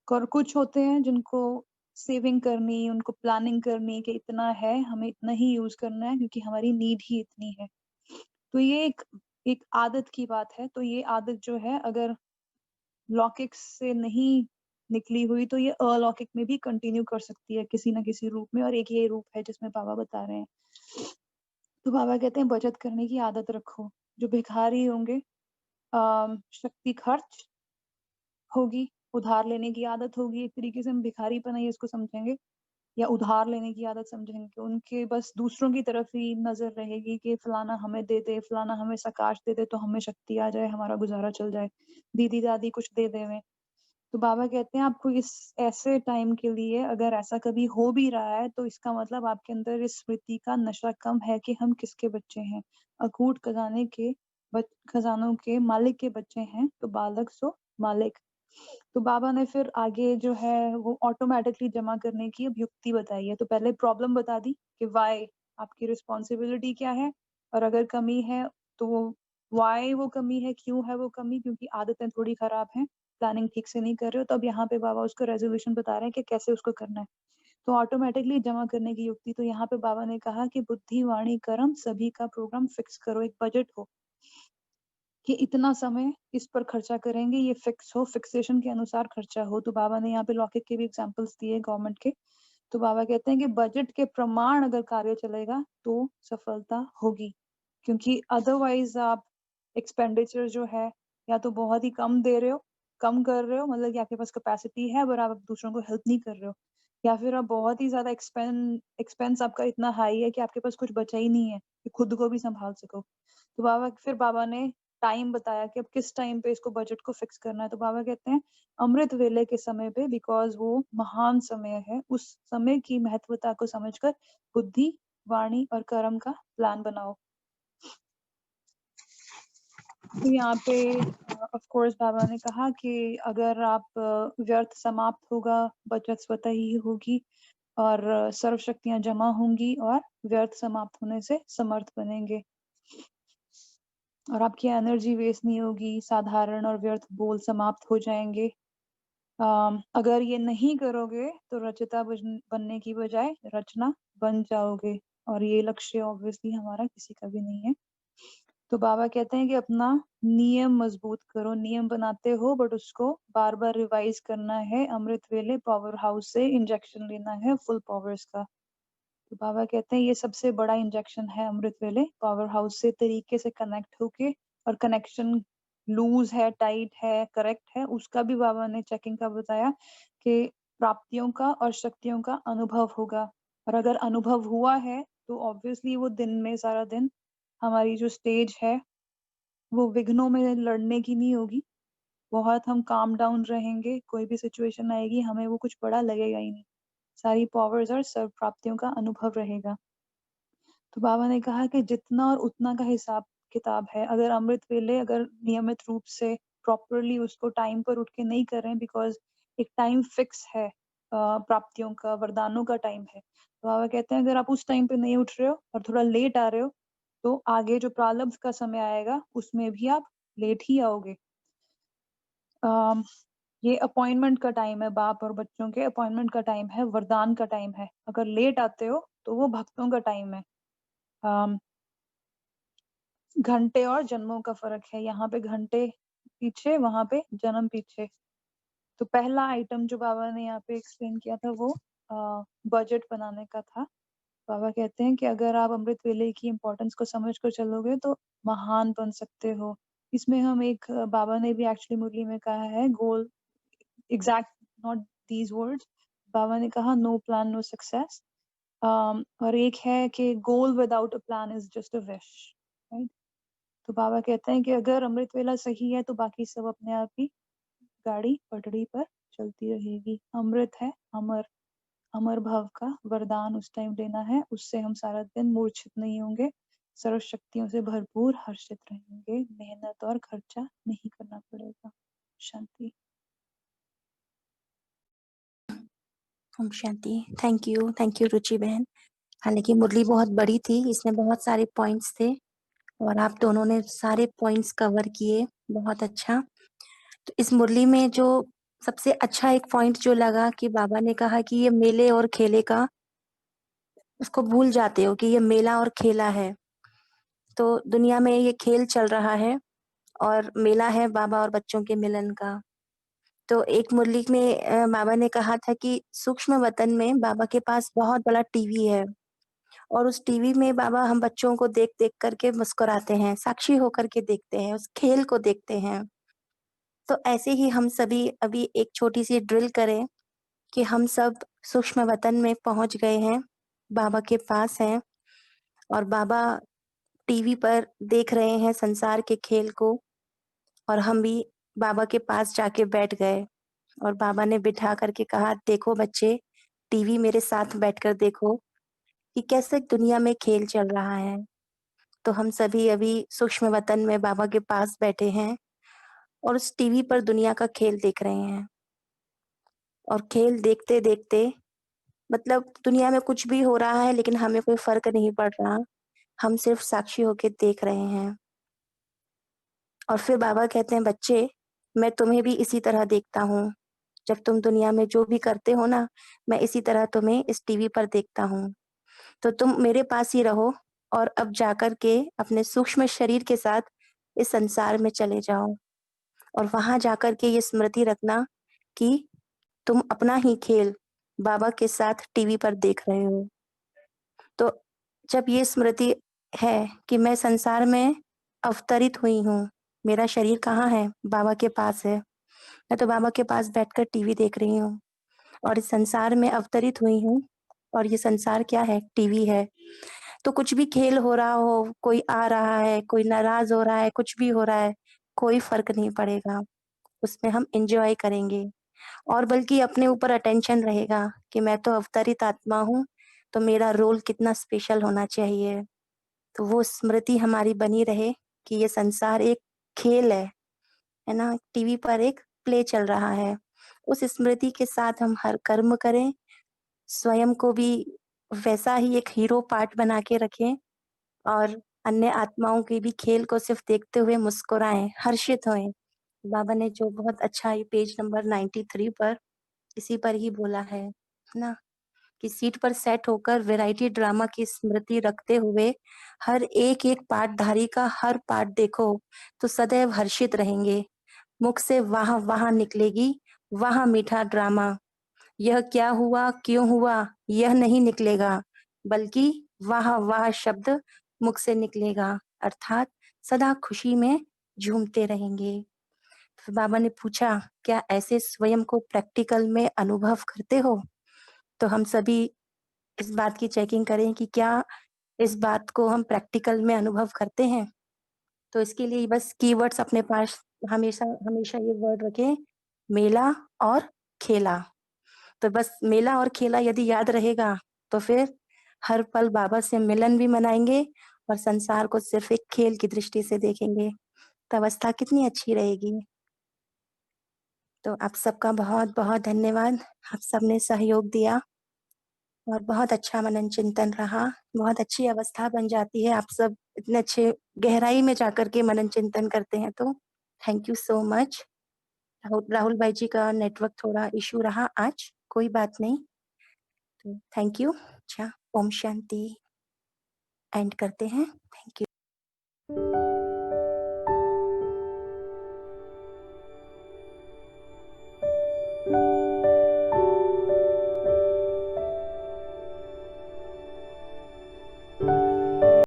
और कुछ होते हैं जिनको सेविंग करनी, उनको प्लानिंग करनी कि इतना है हमें इतना ही यूज करना है क्योंकि हमारी नीड ही इतनी है। तो ये एक आदत की बात है। तो ये आदत जो है अगर लौकिक से नहीं निकली हुई तो ये अलौकिक में भी कंटिन्यू कर सकती है किसी ना किसी रूप में, और एक ये रूप है जिसमें बाबा बता रहे हैं। तो बाबा कहते हैं बचत करने की आदत रखो। जो भिखारी होंगे शक्ति खर्च होगी, उधार लेने की आदत होगी, एक तरीके से हम भिखारीपन ही इसको समझेंगे या उधार लेने की आदत समझेंगे कि उनके बस दूसरों की तरफ ही नजर रहेगी कि फलाना हमें दे दे, फलाना हमें सकाश दे दे तो हमें शक्ति आ जाए, हमारा गुजारा चल जाए, दीदी दादी कुछ दे देवे। तो बाबा कहते हैं आपको इस ऐसे टाइम के लिए अगर ऐसा कभी हो भी रहा है तो इसका मतलब आपके अंदर इस स्मृति का नशा कम है कि हम किसके बच्चे हैं, अकूट खजाने के खजानों के मालिक के बच्चे हैं। तो बालक सो मालिक। तो बाबा ने फिर आगे जो है वो ऑटोमेटिकली जमा करने की अब युक्ति बताई है। तो पहले प्रॉब्लम बता दी कि वाई आपकी रिस्पॉन्सिबिलिटी क्या है, और अगर कमी है तो वो वाई वो कमी है, क्यों है वो कमी, क्योंकि आदतें थोड़ी खराब हैं, प्लानिंग ठीक से नहीं कर रहे हो। तो अब यहाँ पे बाबा उसका रेजोल्यूशन बता रहे हैं कि कैसे उसको करना है। तो ऑटोमेटिकली जमा करने की युक्ति, तो यहाँ पे बाबा ने कहा कि बुद्धि वाणी कर्म सभी का प्रोग्राम फिक्स करो, एक बजट हो कि इतना समय इस पर खर्चा करेंगे, ये फिक्स हो, फिक्सेशन के अनुसार खर्चा हो। तो बाबा ने यहाँ पे लौकिक के भी एग्जांपल्स दिए गवर्नमेंट के। तो बाबा कहते हैं कि बजट के प्रमाण अगर कार्य चलेगा तो सफलता होगी, क्योंकि अदरवाइज आप एक्सपेंडिचर जो है या तो बहुत ही कम दे रहे हो, कम कर रहे हो, मतलब कि आपके पास कैपेसिटी है पर आप दूसरों को हेल्प नहीं कर रहे हो, या फिर आप बहुत ही ज्यादा एक्सपेंस आपका इतना हाई है कि आपके पास कुछ बचा ही नहीं है कि खुद को भी संभाल सको। तो बाबा ने टाइम बताया कि अब किस टाइम पे इसको बजट को फिक्स करना है। तो बाबा कहते हैं अमृत वेले के समय पे, बिकॉज वो महान समय है, उस समय की महत्वता को समझकर बुद्धि, वाणी और कर्म का प्लान बनाओ। तो यहाँ पे ऑफ कोर्स बाबा ने कहा कि अगर आप व्यर्थ समाप्त होगा, बचत स्वतः ही होगी और सर्व शक्तियां जमा होंगी और व्यर्थ समाप्त होने से समर्थ बनेंगे और आपकी एनर्जी वेस्ट नहीं होगी, साधारण और व्यर्थ बोल समाप्त हो जाएंगे। अगर ये नहीं करोगे तो रचयिता बनने की बजाय रचना बन जाओगे, और ये लक्ष्य ऑब्वियसली हमारा किसी का भी नहीं है। तो बाबा कहते हैं कि अपना नियम मजबूत करो, नियम बनाते हो बट उसको बार बार रिवाइज करना है। अमृत वेले पावर हाउस से इंजेक्शन लेना है फुल पावर्स का। तो बाबा कहते हैं ये सबसे बड़ा इंजेक्शन है अमृत वेले पावर हाउस से तरीके से कनेक्ट होके, और कनेक्शन लूज है, टाइट है, करेक्ट है, उसका भी बाबा ने चेकिंग का बताया कि प्राप्तियों का और शक्तियों का अनुभव होगा। और अगर अनुभव हुआ है तो ऑब्वियसली वो दिन में सारा दिन हमारी जो स्टेज है वो विघ्नों में लड़ने की नहीं होगी, बहुत हम काम डाउन रहेंगे, कोई भी सिचुएशन आएगी हमें वो कुछ बड़ा लगेगा ही नहीं, सारी पावर्स और सर्व प्राप्तियों का अनुभव रहेगा। तो बाबा ने कहा कि जितना और उतना का हिसाब किताब है, अगर अमृत वेले अगर नियमित रूप से प्रॉपरली उसको टाइम पर उठ के नहीं कर रहे हैं, बिकॉज एक टाइम फिक्स है प्राप्तियों का, वरदानों का टाइम है। तो बाबा कहते हैं अगर आप उस टाइम पे नहीं उठ रहे हो और थोड़ा लेट आ रहे हो तो आगे जो प्रारब्ध का समय आएगा उसमें भी आप लेट ही आओगे। ये अपॉइंटमेंट का टाइम है, बाप और बच्चों के अपॉइंटमेंट का टाइम है, वरदान का टाइम है। अगर लेट आते हो तो वो भक्तों का टाइम है। घंटे और जन्मों का फर्क है, यहाँ पे घंटे पीछे, वहां पे जन्म पीछे। तो पहला आइटम जो बाबा ने यहाँ पे एक्सप्लेन किया था वो बजट बनाने का था। बाबा कहते हैं कि अगर आप अमृत वेले की इम्पोर्टेंस को समझ कर चलोगे तो महान बन सकते हो। इसमें हम एक बाबा ने भी एक्चुअली मुरली में कहा है, गोल एग्जैक्ट नॉट दीज वर्ड्स, बाबा ने कहा नो प्लान नो सक्सेस। और एक है कि goal without a plan is just a wish, right. तो बाबा कहते हैं कि अगर अमृत वेला सही है तो बाकी सब अपने आप ही गाड़ी पटरी पर चलती रहेगी। अमृत है, अमर, अमर भाव का वरदान उस टाइम लेना है, उससे हम सारा दिन मूर्छित नहीं होंगे, सर्व शक्तियों से भरपूर हर्षित रहेंगे, मेहनत और खर्चा नहीं करना पड़ेगा। शांति। ओम शांति। थैंक यू रुचि बहन। हालांकि मुरली बहुत बड़ी थी, इसमें बहुत सारे पॉइंट्स थे और आप दोनों ने सारे पॉइंट्स कवर किए, बहुत अच्छा। तो इस मुरली में जो सबसे अच्छा एक पॉइंट जो लगा कि बाबा ने कहा कि ये मेले और खेले का, उसको भूल जाते हो कि ये मेला और खेला है। तो दुनिया में ये खेल चल रहा है और मेला है बाबा और बच्चों के मिलन का। तो एक मुरली में बाबा ने कहा था कि सूक्ष्म वतन में बाबा के पास बहुत बड़ा टीवी है और उस टीवी में बाबा हम बच्चों को देख देख करके मुस्कुराते हैं, साक्षी होकर के देखते हैं, उस खेल को देखते हैं। तो ऐसे ही हम सभी अभी एक छोटी सी ड्रिल करें कि हम सब सूक्ष्म वतन में पहुंच गए हैं, बाबा के पास हैं और बाबा टीवी पर देख रहे हैं संसार के खेल को, और हम भी बाबा के पास जाके बैठ गए और बाबा ने बिठा करके कहा, देखो बच्चे, टीवी मेरे साथ बैठकर देखो कि कैसे दुनिया में खेल चल रहा है। तो हम सभी अभी सूक्ष्म वतन में बाबा के पास बैठे हैं और उस टीवी पर दुनिया का खेल देख रहे हैं। और खेल देखते देखते, मतलब दुनिया में कुछ भी हो रहा है लेकिन हमें कोई फर्क नहीं पड़ रहा, हम सिर्फ साक्षी होके देख रहे हैं। और फिर बाबा कहते हैं, बच्चे, मैं तुम्हें भी इसी तरह देखता हूँ। जब तुम दुनिया में जो भी करते हो ना, मैं इसी तरह तुम्हें इस टीवी पर देखता हूँ। तो तुम मेरे पास ही रहो और अब जाकर के अपने सूक्ष्म शरीर के साथ इस संसार में चले जाओ और वहां जाकर के ये स्मृति रखना कि तुम अपना ही खेल बाबा के साथ टीवी पर देख रहे हो। तो जब ये स्मृति है कि मैं संसार में अवतरित हुई हूँ, मेरा शरीर कहाँ है? बाबा के पास है। मैं तो बाबा के पास बैठकर टीवी देख रही हूँ और इस संसार में अवतरित हुई हूँ और ये संसार क्या है? टीवी है। तो कुछ भी खेल हो रहा हो, कोई आ रहा है, कोई नाराज़ हो रहा है, कुछ भी हो रहा है, कोई फ़र्क नहीं पड़ेगा। उसमें हम एन्जॉय करेंगे और बल्कि अपने ऊपर अटेंशन रहेगा कि मैं तो अवतरित आत्मा हूँ, तो मेरा रोल कितना स्पेशल होना चाहिए। तो वो स्मृति हमारी बनी रहे कि ये संसार एक खेल है ना? टीवी पर एक प्ले चल रहा है। उस स्मृति के साथ हम हर कर्म करें, स्वयं को भी वैसा ही एक हीरो पार्ट बना के रखें और अन्य आत्माओं के भी खेल को सिर्फ़ देखते हुए मुस्कुराएँ, हर्षित होएँ। बाबा ने जो बहुत अच्छा ये पेज नंबर 93 पर इसी पर ही बोला है ना? कि सीट पर सेट होकर वैरायटी ड्रामा की स्मृति रखते हुए हर एक-एक पार्टधारी का हर पार्ट देखो, तो सदैव हर्षित रहेंगे। मुख से वाह-वाह निकलेगी, वाह मीठा ड्रामा। यह क्या हुआ, क्यों हुआ, यह नहीं निकलेगा, बल्कि वाह-वाह शब्द मुख से निकलेगा, अर्थात सदा खुशी में झूमते रहेंगे। फिर बाबा ने पूछा, "क्या ऐसे स्वयं को प्रैक्टिकल में अनुभव करते हो?" तो हम सभी इस बात की चेकिंग करें कि क्या इस बात को हम प्रैक्टिकल में अनुभव करते हैं? तो इसके लिए बस कीवर्ड्स अपने पास हमेशा हमेशा ये वर्ड रखें, मेला और खेला। तो बस मेला और खेला यदि याद रहेगा, तो फिर हर पल बाबा से मिलन भी मनाएँगे और संसार को सिर्फ़ एक खेल की दृष्टि से देखेंगे। तो अवस्था कितनी अच्छी रहेगी। तो आप सबका बहुत-बहुत धन्यवाद। आप सबने सहयोग दिया और बहुत अच्छा मनन चिंतन रहा। बहुत अच्छी अवस्था बन जाती है, आप सब इतने अच्छे गहराई में जाकर के मनन चिंतन करते हैं तो। Thank you so much. Rahul भाई जी का नेटवर्क थोड़ा इश्यू रहा आज, कोई बात नहीं। तो थैंक यू। अच्छा, ओम शांति। एंड करते हैं। Thank you.